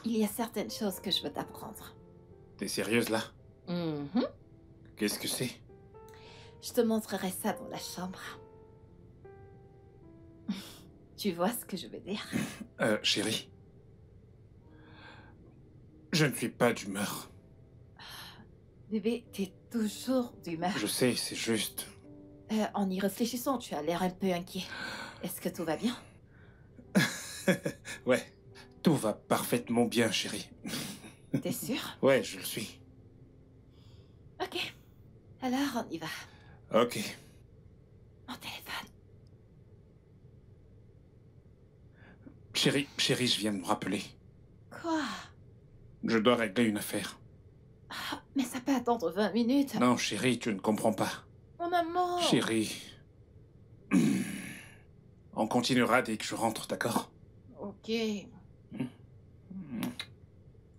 Il y a certaines choses que je veux t'apprendre. T'es sérieuse là? Mhm. Qu'est-ce que c'est? Je te montrerai ça dans la chambre. Tu vois ce que je veux dire? Chérie. Je ne suis pas d'humeur. Bébé, t'es toujours d'humeur. Je sais, c'est juste... En y réfléchissant, tu as l'air un peu inquiet. Est-ce que tout va bien? Ouais, tout va parfaitement bien, chérie. T'es sûr? Ouais, je le suis. Ok. Alors, on y va. Ok. Mon téléphone. Chérie, je viens de me rappeler. Quoi? Je dois régler une affaire. Ah, mais ça peut attendre 20 minutes. Non, chérie, tu ne comprends pas. Mon amour. Chérie... On continuera dès que je rentre, d'accord? Ok.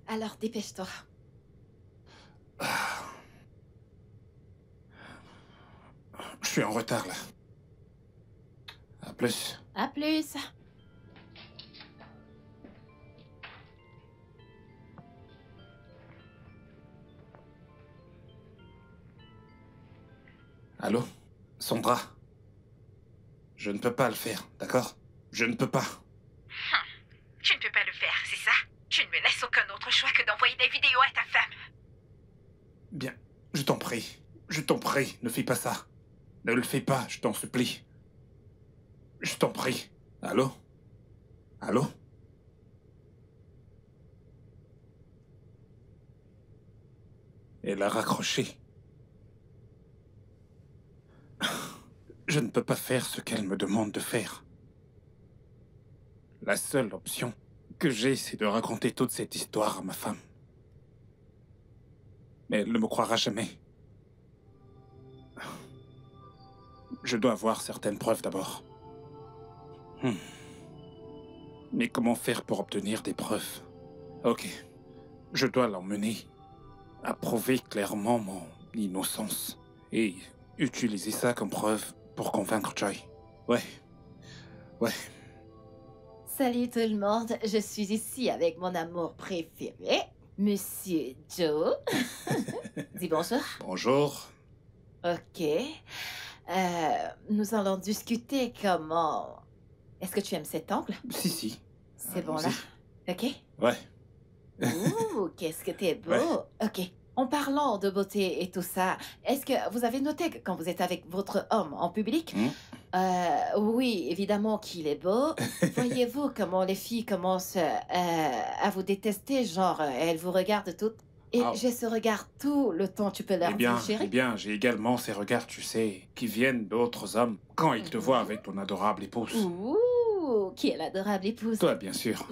Alors, dépêche-toi. Je suis en retard, là. À plus. À plus. Allô? Sandra? Je ne peux pas le faire, d'accord? Je ne peux pas. Tu ne peux pas le faire, c'est ça? Tu ne me laisses aucun autre choix que d'envoyer des vidéos à ta femme. Bien, je t'en prie. Je t'en prie, ne fais pas ça. Ne le fais pas, je t'en supplie. Je t'en prie. Allô? Allô? Elle a raccroché. Je ne peux pas faire ce qu'elle me demande de faire. La seule option que j'ai, c'est de raconter toute cette histoire à ma femme. Mais elle ne me croira jamais. Je dois avoir certaines preuves d'abord. Mais comment faire pour obtenir des preuves? Ok. Je dois l'emmener à prouver clairement mon innocence. Et utiliser ça comme preuve pour convaincre Joy. Ouais. Ouais. Salut tout le monde. Je suis ici avec mon amour préféré, Monsieur Joe. Dis bonjour. Bonjour. Ok. Nous allons discuter comment... Est-ce que tu aimes cet angle? Si. C'est bon Allons-y. là? Ok. Ouais. Ouh, qu'est-ce que t'es beau. Ouais. Ok. En parlant de beauté et tout ça, est-ce que vous avez noté que quand vous êtes avec votre homme en public, oui, évidemment qu'il est beau. Voyez-vous comment les filles commencent à vous détester, genre elles vous regardent toutes. Et Ah. j'ai ce regard tout le temps, tu peux leur dire, chérie. Eh bien, j'ai également ces regards, tu sais, qui viennent d'autres hommes quand ils te voient avec ton adorable épouse. Ouh, qui est l'adorable épouse. Toi, bien sûr.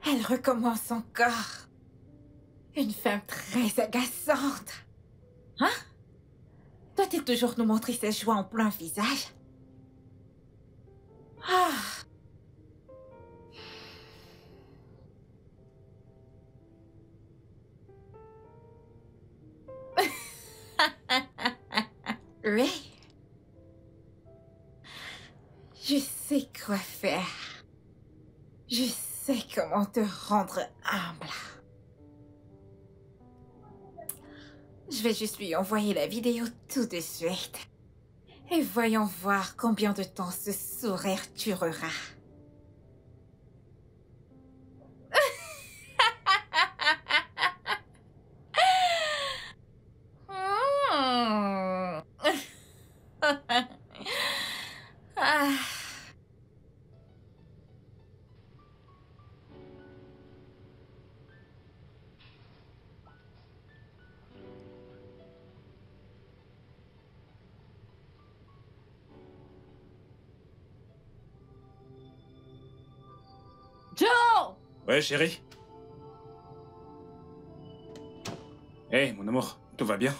Elle recommence encore. Une femme très agaçante. Hein? Doit-il toujours nous montrer ses joies en plein visage? Ah! Oui. Je sais quoi faire. Je sais comment te rendre humble. Je vais juste lui envoyer la vidéo tout de suite. Et voyons voir combien de temps ce sourire durera. Ah. Joe! Ouais, chérie. Hé, mon amour, tout va bien?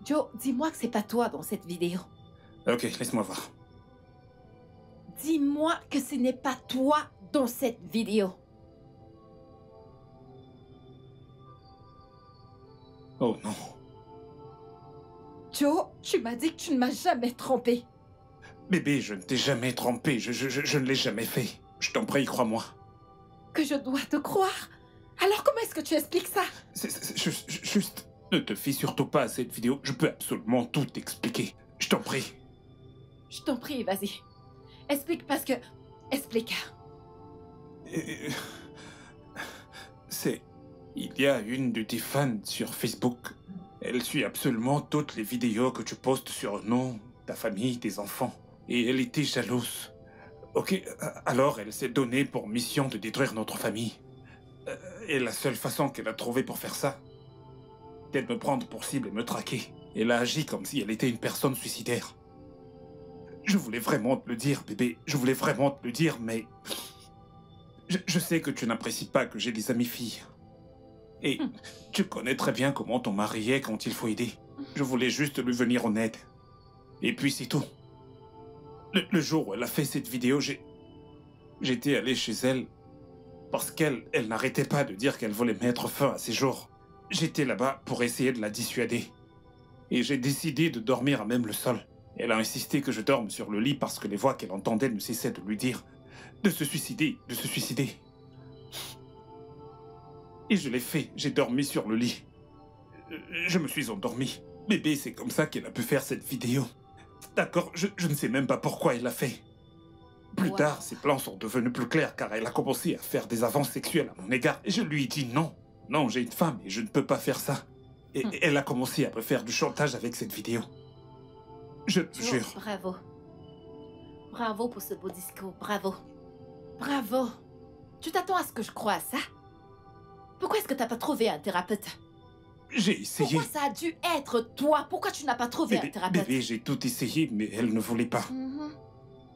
Joe, dis-moi que c'est pas toi dans cette vidéo. Ok, laisse-moi voir. Dis-moi que ce n'est pas toi dans cette vidéo. Oh non. Joe, tu m'as dit que tu ne m'as jamais trompé. Bébé, je ne t'ai jamais trompé, je ne l'ai jamais fait. Je t'en prie, crois-moi. Que je dois te croire? Alors comment est-ce que tu expliques ça? Juste, ne te fie surtout pas à cette vidéo, je peux absolument tout t'expliquer. Je t'en prie. Je t'en prie, vas-y. Explique parce que... Explique. Il y a une de tes fans sur Facebook. Elle suit absolument toutes les vidéos que tu postes sur nous, ta famille, tes enfants. Et elle était jalouse. Ok, alors elle s'est donnée pour mission de détruire notre famille. Et la seule façon qu'elle a trouvée pour faire ça, c'est de me prendre pour cible et me traquer. Elle a agi comme si elle était une personne suicidaire. Je voulais vraiment te le dire, bébé. Je voulais vraiment te le dire, mais... Je sais que tu n'apprécies pas que j'ai des amis filles. Et tu connais très bien comment ton mari est quand il faut aider. Je voulais juste lui venir en aide. Et puis c'est tout. Le jour où elle a fait cette vidéo, j'étais allé chez elle parce qu'elle n'arrêtait pas de dire qu'elle voulait mettre fin à ses jours. J'étais là-bas pour essayer de la dissuader. Et j'ai décidé de dormir à même le sol. Elle a insisté que je dorme sur le lit parce que les voix qu'elle entendait ne cessaient de lui dire de se suicider, de se suicider. Et je l'ai fait, j'ai dormi sur le lit. Je me suis endormi. Bébé, c'est comme ça qu'elle a pu faire cette vidéo. D'accord, je ne sais même pas pourquoi elle l'a fait. Plus tard, ses plans sont devenus plus clairs car elle a commencé à faire des avances sexuelles à mon égard. Et je lui ai dit non. Non, j'ai une femme et je ne peux pas faire ça. Et elle a commencé à me faire du chantage avec cette vidéo. Je te jure. Bravo. Bravo pour ce beau discours, bravo. Bravo. Tu t'attends à ce que je croie à ça? Pourquoi est-ce que t'as pas trouvé un thérapeute? J'ai essayé. Pourquoi ça a dû être toi? Pourquoi tu n'as pas trouvé un thérapeute? Bébé, j'ai tout essayé, mais elle ne voulait pas.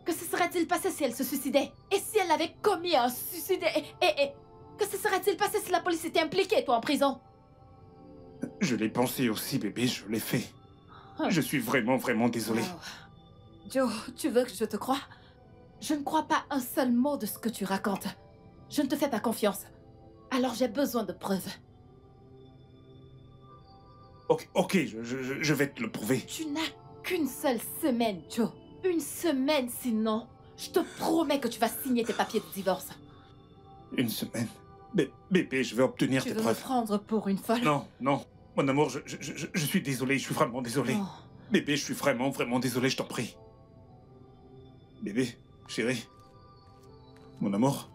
Que se serait-il passé si elle se suicidait? Et si elle avait commis un suicide? Et que se serait-il passé si la police était impliquée, toi, en prison? Je l'ai pensé aussi, bébé, je l'ai fait. Je suis vraiment, vraiment désolé. Oh. Joe, tu veux que je te croie? Je ne crois pas un seul mot de ce que tu racontes. Je ne te fais pas confiance. Alors j'ai besoin de preuves. Ok, je vais te le prouver. Tu n'as qu'une seule semaine, Joe. Une semaine, sinon, je te promets que tu vas signer tes papiers de divorce. Une semaine? Bébé, je vais obtenir tes Tu veux preuves. me prendre pour une folle? Non, non. Mon amour, je suis désolé, je suis vraiment désolé. Oh. Bébé, je suis vraiment, vraiment désolé, je t'en prie. Bébé, chérie. Mon amour.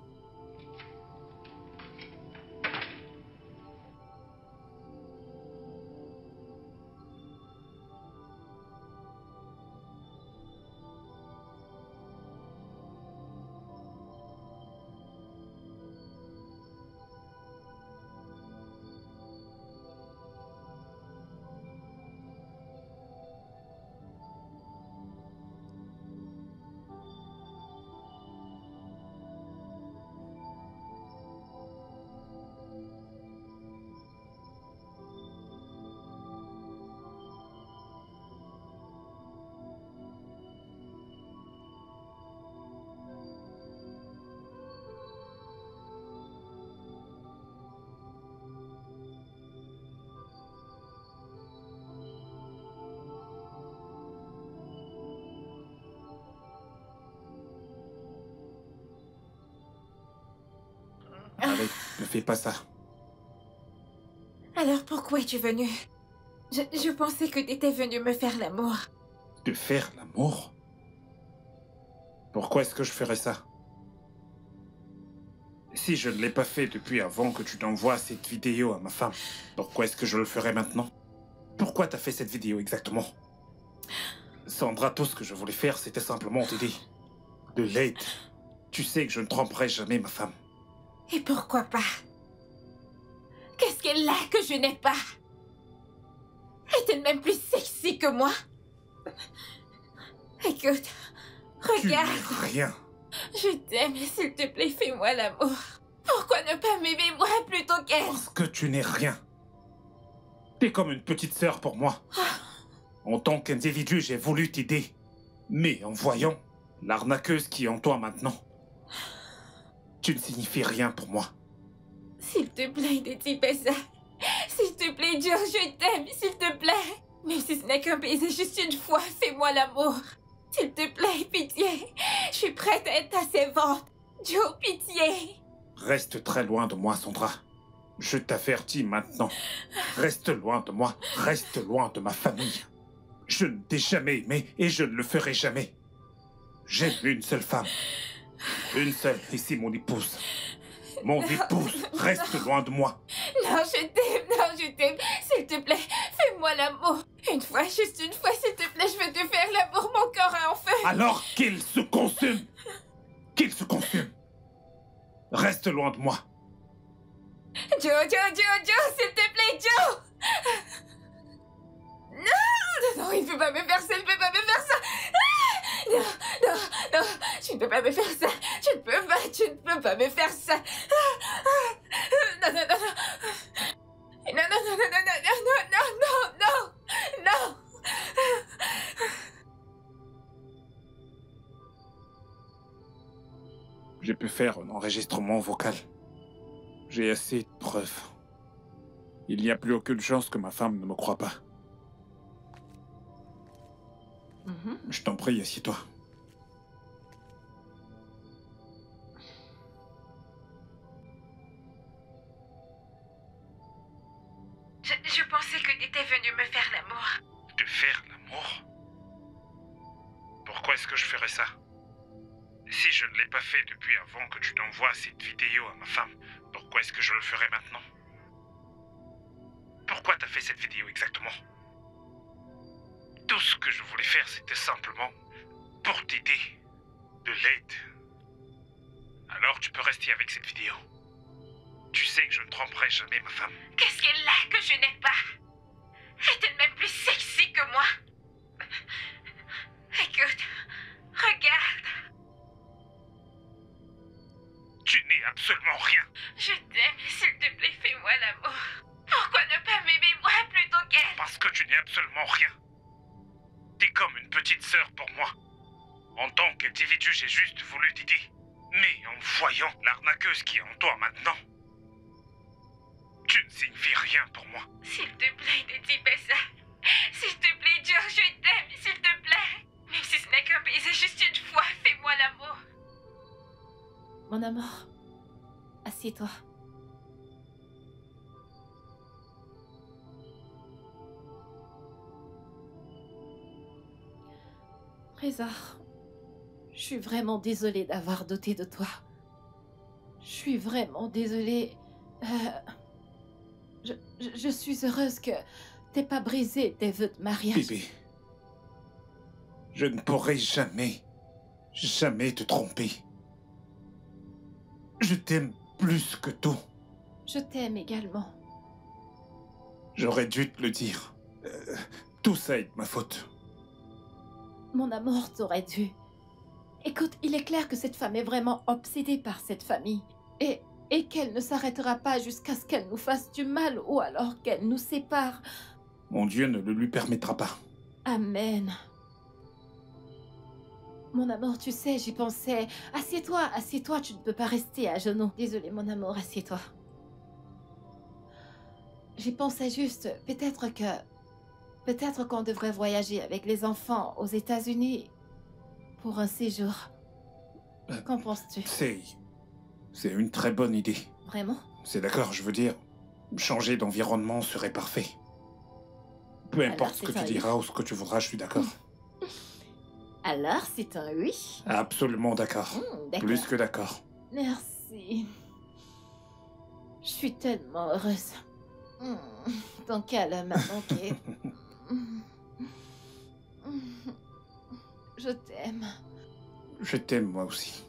arrête, ne fais pas ça. Alors pourquoi es-tu venu? Je pensais que t'étais venu me faire l'amour. De faire l'amour? Pourquoi est-ce que je ferais ça? Si je ne l'ai pas fait depuis avant que tu t'envoies cette vidéo à ma femme, pourquoi est-ce que je le ferais maintenant? Pourquoi t'as fait cette vidéo exactement? Sandra, tout ce que je voulais faire, c'était simplement t'aider. De l'aide. Tu sais que je ne tromperai jamais ma femme. Et pourquoi pas? Qu'est-ce qu'elle a que je n'ai pas? Est-elle même plus sexy que moi? Écoute, Tu regarde. n'es rien. Je t'aime, s'il te plaît, fais-moi l'amour. Pourquoi ne pas m'aimer moi plutôt qu'elle? Parce que tu n'es rien. T'es comme une petite sœur pour moi. En tant qu'individu, j'ai voulu t'aider. Mais en voyant l'arnaqueuse qui est en toi maintenant, tu ne signifies rien pour moi. S'il te plaît, ne dis pas ça. S'il te plaît, Joe, je t'aime, s'il te plaît. Même si ce n'est qu'un baiser juste une fois, fais-moi l'amour. S'il te plaît, pitié. Je suis prête à être ta servante. Joe, pitié. Reste très loin de moi, Sandra. Je t'avertis maintenant. Reste loin de moi. Reste loin de ma famille. Je ne t'ai jamais aimé et je ne le ferai jamais. J'aime une seule femme. Une seule, et c'est mon épouse. Mon épouse, reste loin de moi. Non, je t'aime, s'il te plaît, fais-moi l'amour. Une fois, juste une fois, s'il te plaît, je veux te faire l'amour, mon corps est en feu. Alors qu'il se consume. Qu'il se consume. Reste loin de moi. Joe, s'il te plaît, Joe. Non, il ne peut pas me faire ça, il ne peut pas me faire ça. Non, tu ne peux pas me faire ça. Tu ne peux pas me faire ça. Non. Non. Je peux faire un enregistrement vocal. J'ai assez de preuves. Il n'y a plus aucune chance que ma femme ne me croie pas. Je t'en prie, assieds-toi. Je pensais que t'étais venu me faire l'amour. De faire l'amour? Pourquoi est-ce que je ferais ça? Si je ne l'ai pas fait depuis avant que tu t'envoies cette vidéo à ma femme, pourquoi est-ce que je le ferais maintenant? Pourquoi t'as fait cette vidéo exactement? Tout ce que je voulais faire, c'était simplement pour t'aider. De l'aide. Alors tu peux rester avec cette vidéo. Tu sais que je ne tromperai jamais ma femme. Qu'est-ce qu'elle a que je n'ai pas? Est-elle même plus sexy que moi? Écoute, regarde. Tu n'es absolument rien. Je t'aime, s'il te plaît, fais-moi l'amour. Pourquoi ne pas m'aimer moi plutôt qu'elle? Parce que tu n'es absolument rien. T'es comme une petite sœur pour moi. En tant qu'individu, j'ai juste voulu t'aider. Mais en voyant l'arnaqueuse qui est en toi maintenant, tu ne signifies rien pour moi. S'il te plaît, ne dis pas ça. S'il te plaît, Joe, je t'aime, s'il te plaît. Même si ce n'est qu'un baiser juste une fois, fais-moi l'amour. Mon amour, assieds-toi. Trésor, je suis vraiment désolée d'avoir douté de toi. Je suis vraiment désolée. Je suis heureuse que t'aies pas brisé tes vœux de mariage. Bébé, je ne pourrai jamais te tromper. Je t'aime plus que tout. Je t'aime également. J'aurais dû te le dire. Tout ça est de ma faute. Mon amour, t'aurais dû. Écoute, il est clair que cette femme est vraiment obsédée par cette famille. Et qu'elle ne s'arrêtera pas jusqu'à ce qu'elle nous fasse du mal ou alors qu'elle nous sépare. Mon Dieu ne le lui permettra pas. Amen. Mon amour, tu sais, j'y pensais. Assieds-toi, tu ne peux pas rester à genoux. Désolée, mon amour, assieds-toi. J'y pensais juste, peut-être qu'on devrait voyager avec les enfants aux États-Unis pour un séjour. Qu'en penses-tu? C'est une très bonne idée. Vraiment? C'est d'accord, je veux dire, changer d'environnement serait parfait. Peu Alors, importe ce que c'est tu un oui. diras ou ce que tu voudras, je suis d'accord. Alors, c'est un oui? Absolument d'accord. D'accord. Plus que d'accord. Merci. Je suis tellement heureuse. Ton câlin m'a manqué. Je t'aime. Je t'aime moi aussi.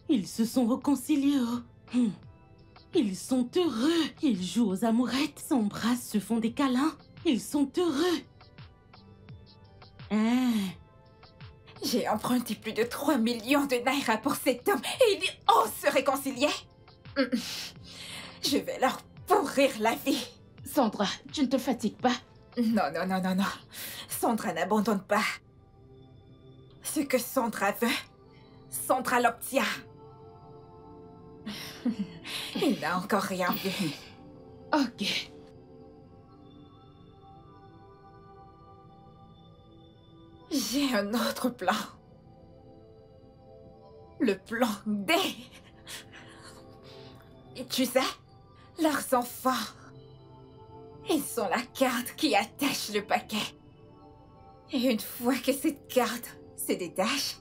Ils se sont réconciliés. Oh. Ils sont heureux. Ils jouent aux amourettes, s'embrassent, se font des câlins. Ils sont heureux. Ah. J'ai emprunté plus de 3 millions de naira pour cet homme et il ose se réconcilier. Je vais leur pourrir la vie. Sandra, tu ne te fatigues pas? Non, non, non, non, non. Sandra n'abandonne pas. Ce que Sandra veut, Sandra l'obtient. Il n'a encore rien vu. Ok. J'ai un autre plan. Le plan D. Et tu sais, leurs enfants, ils sont la carte qui attache le paquet. Et une fois que cette carte se détache,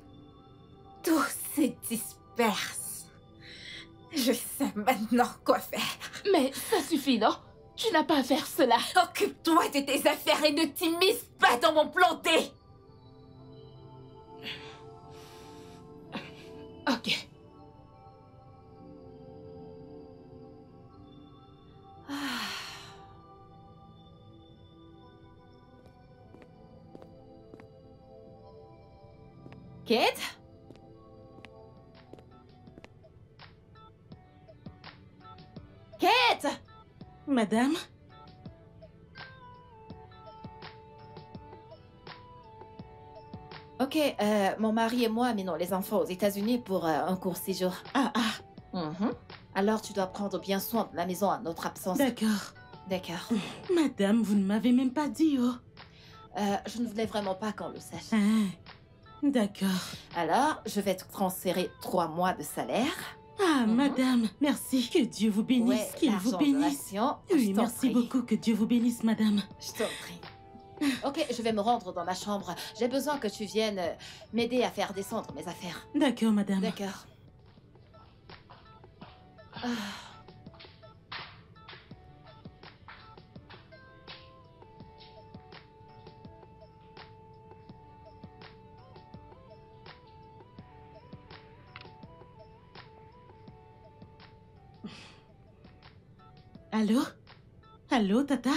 tout se disperse. Je sais maintenant quoi faire. Mais ça suffit, non? Tu n'as pas à faire cela. Occupe-toi de tes affaires et ne t'immisce pas dans mon plan D. Ok. Kate? Kate! Madame? Ok, mon mari et moi amenons les enfants aux États-Unis pour un court séjour. Ah, Alors tu dois prendre bien soin de la maison à notre absence. d'accord. D'accord. Madame, vous ne m'avez même pas dit, oh. Je ne voulais vraiment pas qu'on le sache. Ah, d'accord. Alors, je vais te transférer 3 mois de salaire. Ah, madame, merci. Que Dieu vous bénisse, Ouais, qu'il vous l'argent de bénisse. ration, je Oui, t'en merci prie. beaucoup, que Dieu vous bénisse, madame. Je t'en prie. Ok, je vais me rendre dans ma chambre. J'ai besoin que tu viennes m'aider à faire descendre mes affaires. D'accord, madame. D'accord. Ah. Allô? Allô, Tata?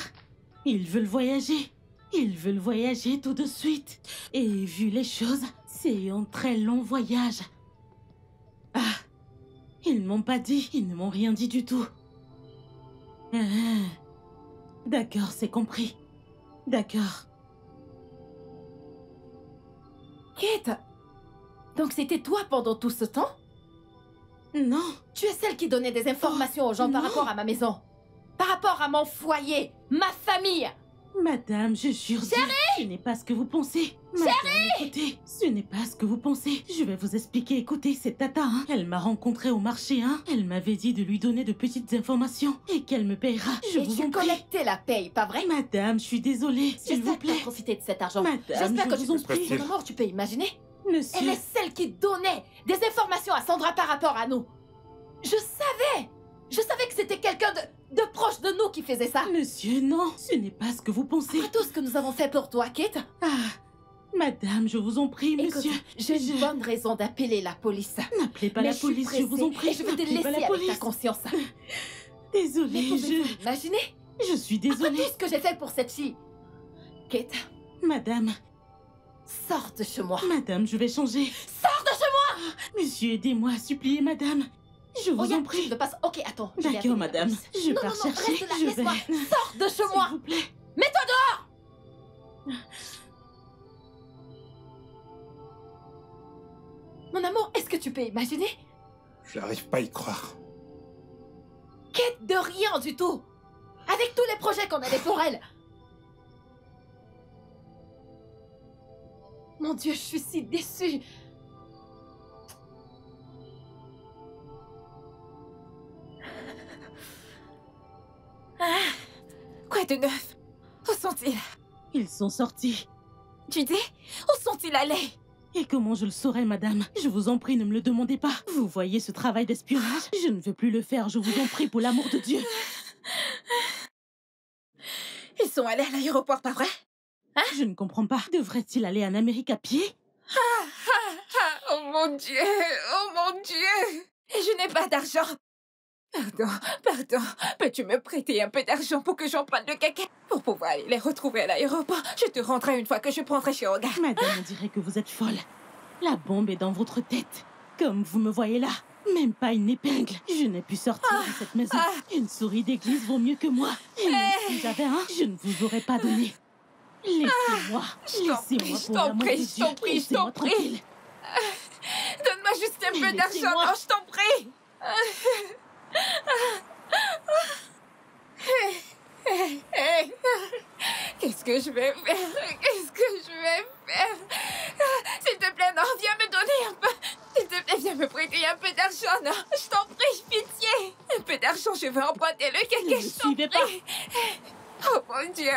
Ils veulent voyager. Ils veulent voyager tout de suite. Et vu les choses, c'est un très long voyage. Ah, ils m'ont pas dit, ils ne m'ont rien dit du tout. Ah, d'accord, c'est compris. D'accord. Kate, donc c'était toi pendant tout ce temps? Non, Tu es celle qui donnait des informations aux gens par non. rapport à ma maison. Par rapport à mon foyer, ma famille. madame, je jure. Ce n'est pas ce que vous pensez. Madame, écoutez, ce n'est pas ce que vous pensez. Je vais vous expliquer. Écoutez, c'est Tata, hein. Elle m'a rencontrée au marché, hein. Elle m'avait dit de lui donner de petites informations et qu'elle me payera. Je Et vous tu en prie. collectais la paye, pas vrai? Madame, je suis désolée, s'il vous J'espère que tu as plaît. profité de cet argent. Madame, J'espère je que tu vous en peux... prie. Mon amour, tu peux imaginer? Elle Monsieur, est celle qui donnait des informations à Sandra par rapport à nous. Je savais que c'était quelqu'un de proche de nous qui faisait ça. monsieur, non, ce n'est pas ce que vous pensez. Après tout ce que nous avons fait pour toi, Kate, Ah, madame, je vous en prie, écoute, monsieur. j'ai une bonne raison d'appeler la police. N'appelez pas Mais la je suis police, je vous en pressée prie. et je veux te N'appelez laisser pas la avec ta police. conscience. Désolée, Mais pouvez-vous imaginer je suis après désolée. tout ce que j'ai fait pour cette fille? Kate, Madame, Sors de chez moi. Madame, je vais changer. Sors de chez moi. Monsieur, aidez-moi, suppliez, madame. Je vous en prie. Tu ne veux pas... Ok, attends. je vais D'accord, appeler la madame. police. Je Non, pars non, non, chercher. reste là, Je laisse-moi. vais. Sors de chez S'il moi. vous plaît. Mets-toi dehors. Mon amour, est-ce que tu peux imaginer? Je n'arrive pas à y croire. Quête de rien du tout. Avec tous les projets qu'on avait pour elle. Mon Dieu, je suis si déçue. Quoi de neuf? Où sont-ils? Ils sont sortis. Tu dis? Où sont-ils allés? Et comment je le saurais, madame? Je vous en prie, ne me le demandez pas. Vous voyez ce travail d'espionnage? Je ne veux plus le faire, je vous en prie, pour l'amour de Dieu. Ils sont allés à l'aéroport, pas vrai? Je ne comprends pas. Devrait-il aller en Amérique à pied? Oh mon Dieu! Oh mon Dieu! Et je n'ai pas d'argent. Pardon. Peux-tu me prêter un peu d'argent pour que j'emprunte le caca? Pour pouvoir aller les retrouver à l'aéroport. Je te rendrai une fois que je prendrai chez Olga. Madame, on dirait que vous êtes folle. La bombe est dans votre tête. Comme vous me voyez là. Même pas une épingle. Je n'ai pu sortir de cette maison. Une souris d'église vaut mieux que moi. Et même si j'avais un, je ne vous aurais pas donné. Laissez-moi. Laissez-moi pour l'amour de Dieu. Je t'en prie. Donne-moi juste un peu d'argent. Non, je t'en prie. Qu'est-ce que je vais faire? S'il te plaît, non, viens me donner un peu. S'il te plaît, viens me prêter un peu d'argent, non. Je t'en prie, pitié. Un peu d'argent, je vais emprunter le caca, je t'en prie. Oh mon Dieu.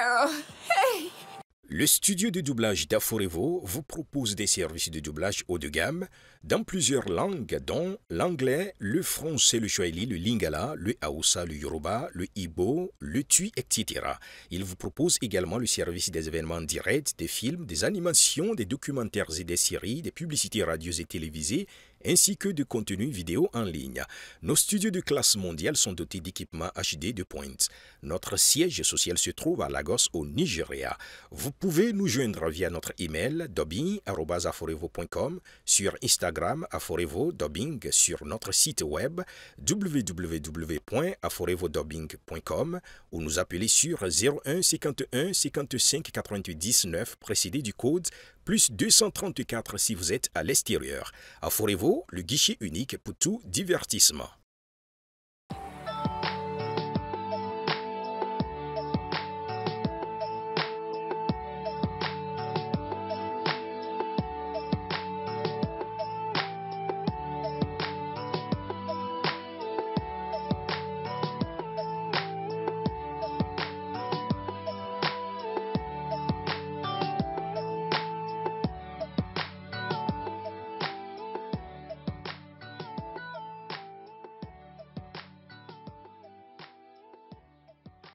Le studio de doublage d'Aforevo vous propose des services de doublage haut de gamme dans plusieurs langues, dont l'anglais, le français, le swahili, le lingala, le hausa, le yoruba, le igbo, le tui, etc. Il vous propose également le service des événements directs, des films, des animations, des documentaires et des séries, des publicités radios et télévisées, ainsi que de contenus vidéo en ligne. Nos studios de classe mondiale sont dotés d'équipements HD de pointe. Notre siège social se trouve à Lagos, au Nigeria. Vous pouvez nous joindre via notre email dubbing@aforevo.com, sur Instagram Aforevo Dubbing, sur notre site web www.aforevodubbing.com ou nous appeler sur 01 51 55 88 19 précédé du code plus 234 si vous êtes à l'extérieur. Aforevo, le guichet unique pour tout divertissement.